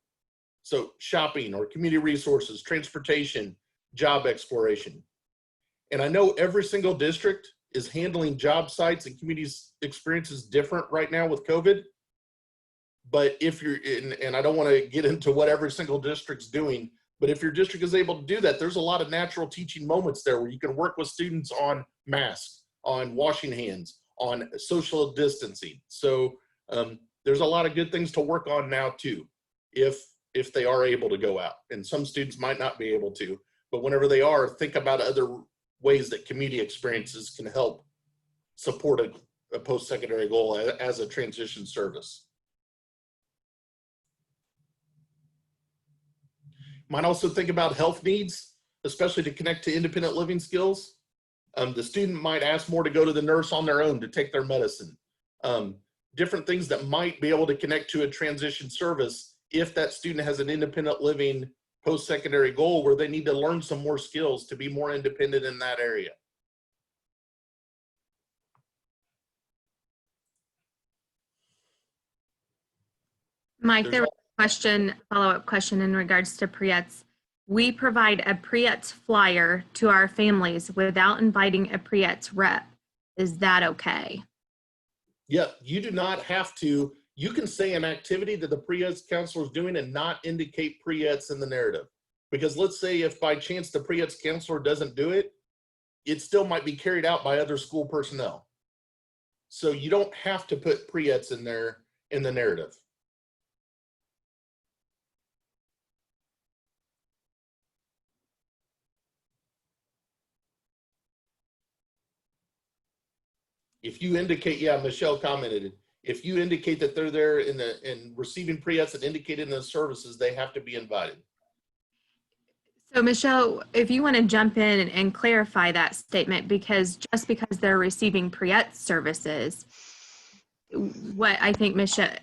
So shopping or community resources, transportation, job exploration. And I know every single district is handling job sites and community experiences different right now with COVID. But if you're and I don't want to get into what every single district's doing, but if your district is able to do that, there's a lot of natural teaching moments there where you can work with students on masks, on washing hands, on social distancing. So There's a lot of good things to work on now too, if they are able to go out. And some students might not be able to, but whenever they are, think about other ways that community experiences can help support a post-secondary goal as a transition service. Might also think about health needs, especially to connect to independent living skills. The student might ask more to go to the nurse on their own to take their medicine. Different things that might be able to connect to a transition service if that student has an independent living post-secondary goal where they need to learn some more skills to be more independent in that area. Mike, there was a question, follow-up question in regards to pre-ETS. We provide a pre-ETS flyer to our families without inviting a pre-ETS rep. Is that okay? Yeah, you do not have to. You can say an activity that the pre-ETS counselor is doing and not indicate pre-ETS in the narrative. Because let's say if by chance the pre-ETS counselor doesn't do it, it still might be carried out by other school personnel. So you don't have to put pre-ETS in there in the narrative. If you indicate, yeah, Michelle commented, if you indicate that they're there in receiving pre-ETS and indicated in the services, they have to be invited. So Michelle, if you want to jump in and clarify that statement, because just because they're receiving pre-ETS services, what I think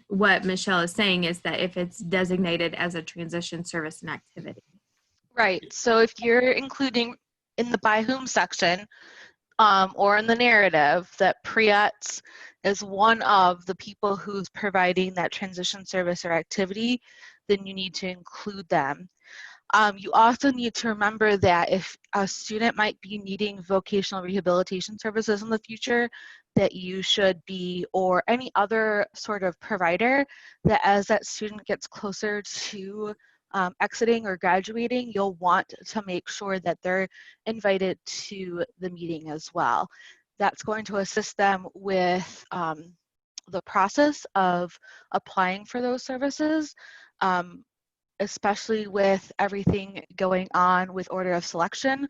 what Michelle is saying is that if it's designated as a transition service and activity. Right. So if you're including in the by whom section or in the narrative that pre-ETS is one of the people who's providing that transition service or activity, then you need to include them. You also need to remember that if a student might be needing vocational rehabilitation services in the future, that you should be, or any other sort of provider, that as that student gets closer to exiting or graduating, you'll want to make sure that they're invited to the meeting as well. That's going to assist them with the process of applying for those services. Especially with everything going on with order of selection,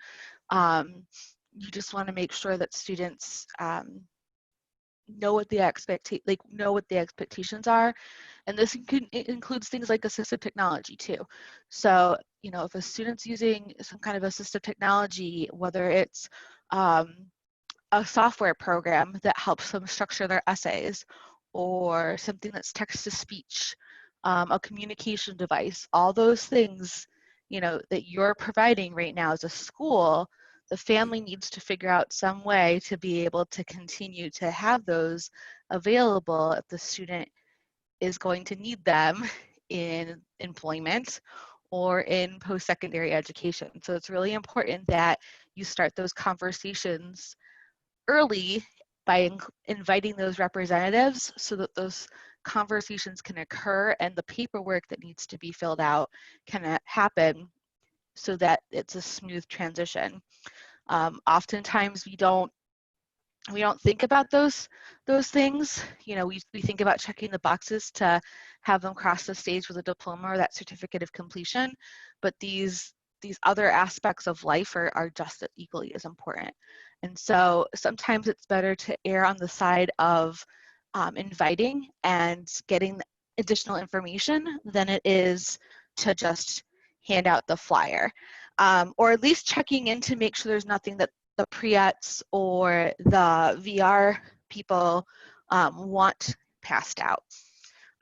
you just want to make sure that students know what the expectations are, and this includes things like assistive technology too. So, you know, if a student's using some kind of assistive technology, whether it's a software program that helps them structure their essays, or something that's text to speech, a communication device, all those things, you know, that you're providing right now as a school, the family needs to figure out some way to be able to continue to have those available if the student is going to need them in employment or in post-secondary education. So it's really important that you start those conversations early by inviting those representatives so that those conversations can occur and the paperwork that needs to be filled out can happen so that it's a smooth transition. Oftentimes we don't think about those things. You know, we think about checking the boxes to have them cross the stage with a diploma or that certificate of completion, but these other aspects of life are just equally as important. And so sometimes it's better to err on the side of inviting and getting additional information than it is to just hand out the flyer, or at least checking in to make sure there's nothing that the pre-ETS or the VR people want passed out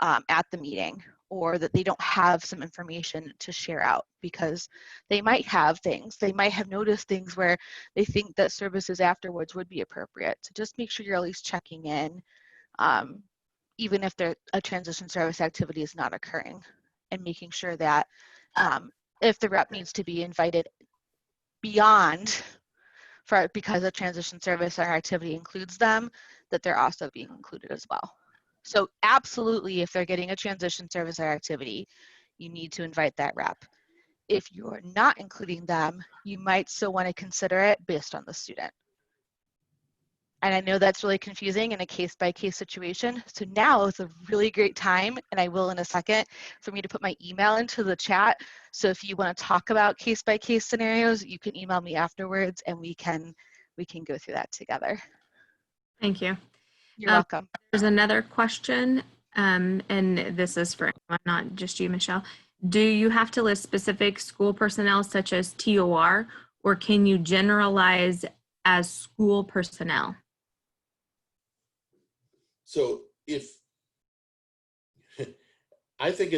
at the meeting, or that they don't have some information to share out, because they might have things, they might have noticed things where they think that services afterwards would be appropriate. So just make sure you're at least checking in, even if a transition service activity is not occurring, and making sure that if the rep needs to be invited beyond because a transition service or activity includes them, that they're also being included as well. So absolutely, if they're getting a transition service or activity, you need to invite that rep. If you're not including them, you might still want to consider it based on the student. And I know that's really confusing in a case-by-case situation. So now is a really great time, and I will in a second, for me to put my email into the chat. So if you want to talk about case-by-case scenarios, you can email me afterwards, and we can go through that together. Thank you. You're welcome. There's another question, and this is for anyone, not just you, Michelle. Do you have to list specific school personnel such as TOR, or can you generalize as school personnel? So if, I think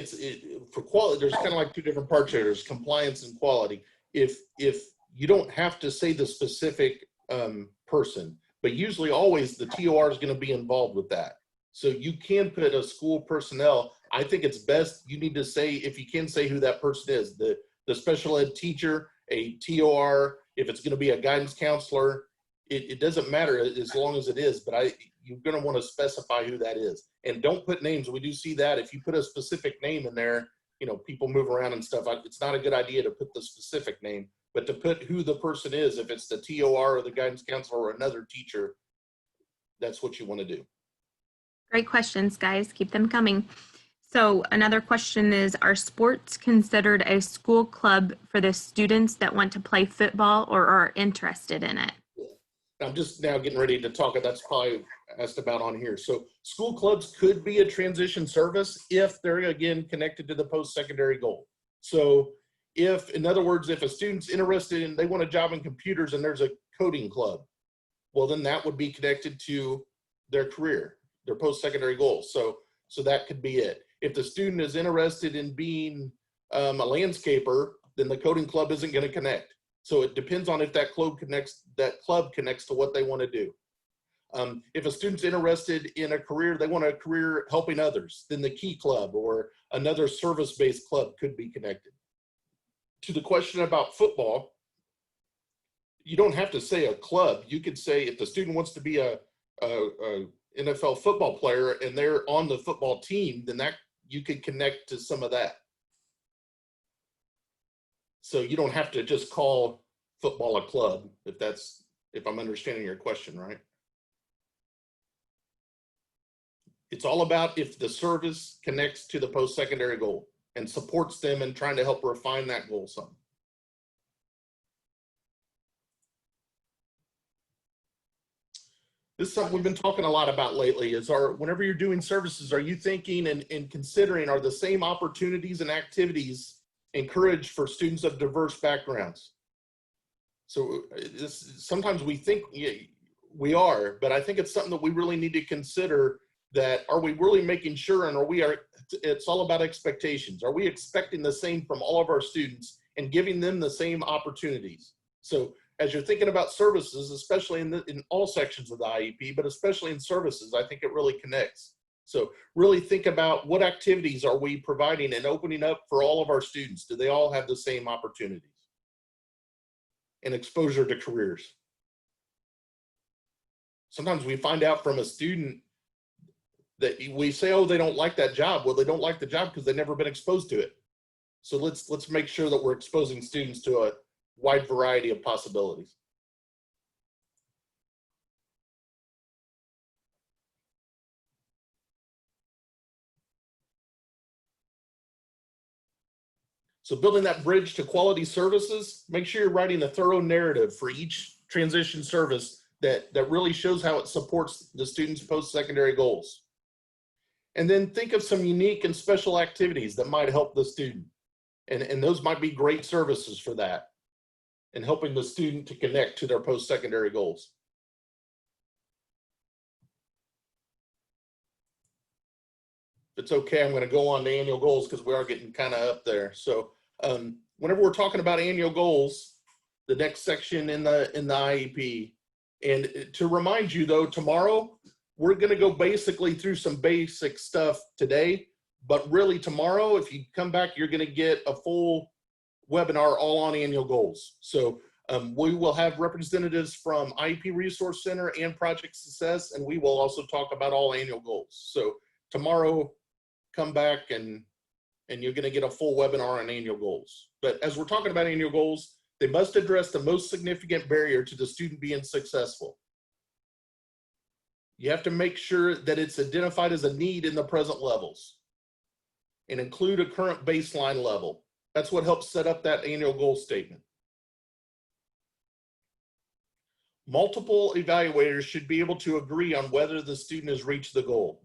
for quality, there's kind of like two different parts here. There's compliance and quality. If you don't have to say the specific person, but usually always the TOR is going to be involved with that. So you can put a school personnel. I think it's best you need to say, if you can say who that person is, the special ed teacher, a TOR, if it's going to be a guidance counselor, it doesn't matter as long as it is, but you're going to want to specify who that is. And don't put names. We do see that if you put a specific name in there, you know, people move around and stuff. It's not a good idea to put the specific name, but to put who the person is, if it's the TOR or the guidance counselor or another teacher, that's what you want to do. Great questions, guys. Keep them coming. So another question is, are sports considered a school club for the students that want to play football or are interested in it? I'm just now getting ready to talk. That's probably asked about on here. So school clubs could be a transition service if they're, again, connected to the post-secondary goal. So if, in other words, if a student's interested in, they want a job in computers and there's a coding club, well, then that would be connected to their career, their post-secondary goals. So that could be it. If the student is interested in being a landscaper, then the coding club isn't going to connect. So it depends on if that club connects to what they want to do. If a student's interested in a career, they want a career helping others, then the Key Club or another service-based club could be connected. To the question about football, you don't have to say a club. You could say if the student wants to be a NFL football player and they're on the football team, then that you could connect to some of that. So you don't have to just call football a club, if I'm understanding your question right. It's all about if the service connects to the post-secondary goal and supports them in trying to help refine that goal some. This is something we've been talking a lot about lately is whenever you're doing services, are you thinking and considering, are the same opportunities and activities encouraged for students of diverse backgrounds? So sometimes we think we are, but I think it's something that we really need to consider, that are we really making sure, and it's all about expectations. Are we expecting the same from all of our students and giving them the same opportunities? So as you're thinking about services, especially in all sections of the IEP, but especially in services, I think it really connects. So really think about what activities are we providing and opening up for all of our students? Do they all have the same opportunities and exposure to careers? Sometimes we find out from a student that we say, oh, they don't like that job. Well, they don't like the job because they've never been exposed to it. So let's make sure that we're exposing students to a wide variety of possibilities. So building that bridge to quality services, make sure you're writing a thorough narrative for each transition service that really shows how it supports the student's post-secondary goals. And then think of some unique and special activities that might help the student. And those might be great services for that, and helping the student to connect to their post-secondary goals. If it's okay, I'm going to go on to annual goals because we are getting kind of up there. So whenever we're talking about annual goals, the next section in the IEP, and to remind you though, tomorrow we're going to go basically through some basic stuff today, but really tomorrow, if you come back, you're going to get a full webinar all on annual goals. So we will have representatives from IEP Resource Center and Project Success, and we will also talk about all annual goals. So tomorrow, come back and you're going to get a full webinar on annual goals. But as we're talking about annual goals, they must address the most significant barrier to the student being successful. You have to make sure that it's identified as a need in the present levels and include a current baseline level. That's what helps set up that annual goal statement. Multiple evaluators should be able to agree on whether the student has reached the goal.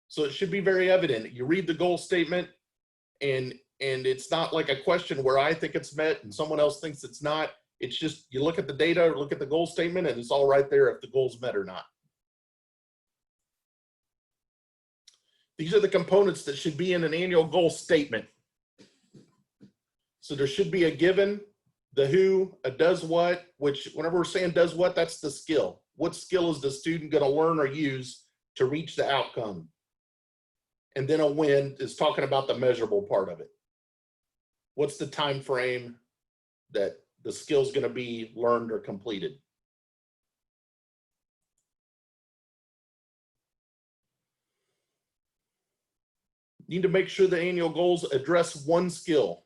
So it should be very evident. You read the goal statement and it's not like a question where I think it's met and someone else thinks it's not. It's just, you look at the data, look at the goal statement, and it's all right there if the goal's met or not. These are the components that should be in an annual goal statement. So there should be a given, the who, a does what, which whenever we're saying does what, that's the skill. What skill is the student going to learn or use to reach the outcome? And then a when is talking about the measurable part of it. What's the time frame that the skill is going to be learned or completed? You need to make sure the annual goals address one skill.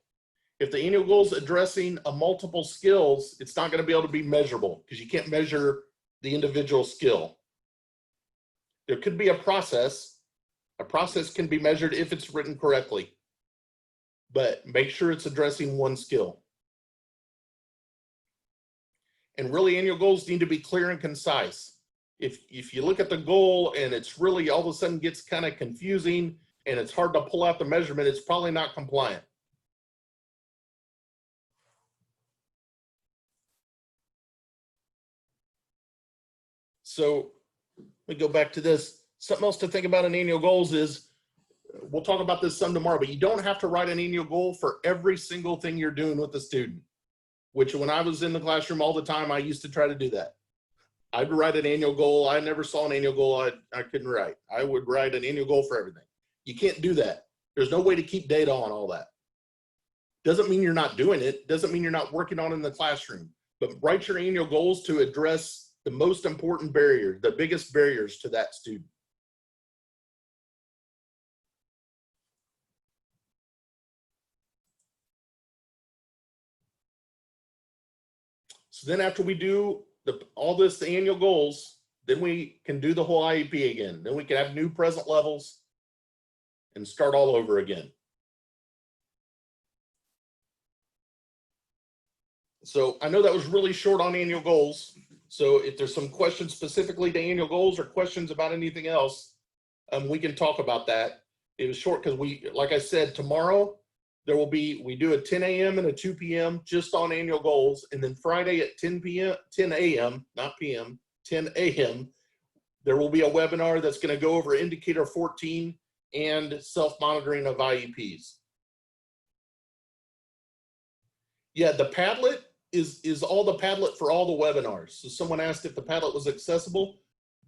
If the annual goal is addressing a multiple skills, it's not going to be able to be measurable because you can't measure the individual skill. There could be a process. A process can be measured if it's written correctly, but make sure it's addressing one skill. And really, annual goals need to be clear and concise. If you look at the goal and it's really all of a sudden gets kind of confusing and it's hard to pull out the measurement, it's probably not compliant. So let me go back to this. Something else to think about in annual goals is, we'll talk about this some tomorrow, but you don't have to write an annual goal for every single thing you're doing with the student, which when I was in the classroom all the time, I used to try to do that. I'd write an annual goal. I never saw an annual goal I couldn't write. I would write an annual goal for everything. You can't do that. There's no way to keep data on all that. Doesn't mean you're not doing it. Doesn't mean you're not working on it in the classroom, but write your annual goals to address the most important barrier, the biggest barriers to that student. So then after we do all this, the annual goals, then we can do the whole IEP again. Then we can have new present levels and start all over again. So I know that was really short on annual goals. So if there's some questions specifically to annual goals or questions about anything else, we can talk about that. It was short because like I said, tomorrow we do a 10 a.m. and a 2 p.m. just on annual goals. And then Friday at 10 a.m., not p.m., 10 a.m., there will be a webinar that's going to go over indicator 14 and self-monitoring of IEPs. Yeah, the Padlet is all the Padlet for all the webinars. So someone asked if the Padlet was accessible.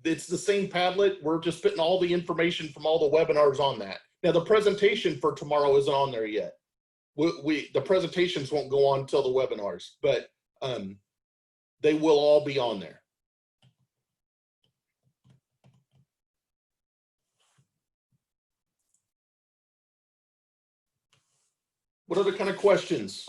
It's the same Padlet. We're just putting all the information from all the webinars on that. Now the presentation for tomorrow isn't on there yet. The presentations won't go on until the webinars, but they will all be on there. What other kind of questions?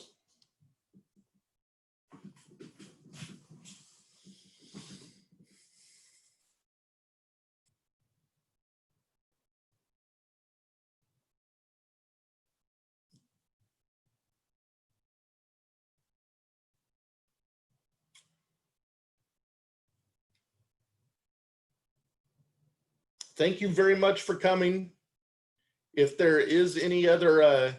Thank you very much for coming. If there is any other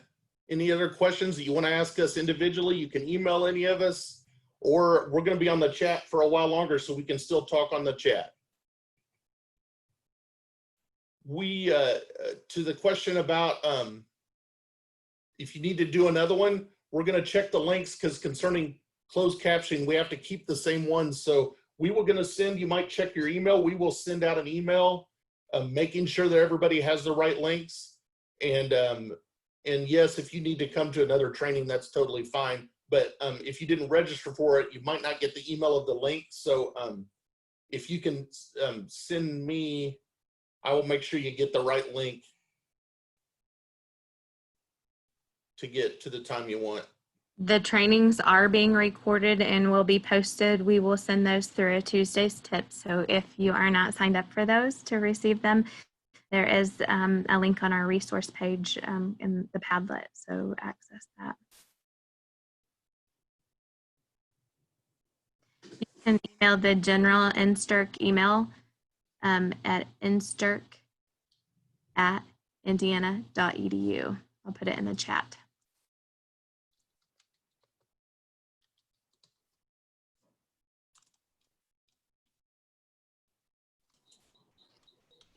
questions that you want to ask us individually, you can email any of us, or we're going to be on the chat for a while longer so we can still talk on the chat. To the question about if you need to do another one, we're going to check the links because concerning closed captioning, we have to keep the same ones. So we were going to send, you might check your email. We will send out an email making sure that everybody has the right links. And yes, if you need to come to another training, that's totally fine. But if you didn't register for it, you might not get the email of the link. So if you can send me, I will make sure you get the right link to get to the time you want. The trainings are being recorded and will be posted. We will send those through a Tuesday's tip. So if you are not signed up for those to receive them, there is a link on our resource page in the Padlet. So access that. You can email the general NSTIRC email at nstirc@indiana.edu. I'll put it in the chat.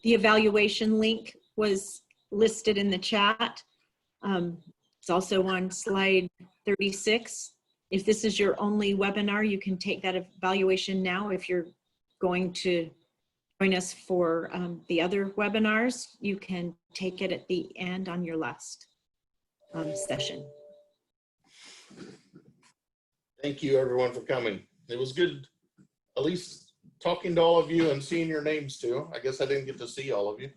The evaluation link was listed in the chat. It's also on slide 36. If this is your only webinar, you can take that evaluation now. If you're going to join us for the other webinars, you can take it at the end on your last session. Thank you everyone for coming. It was good, at least talking to all of you and seeing your names too. I guess I didn't get to see all of you.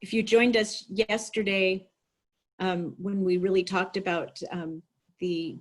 If you joined us yesterday, when we really talked about the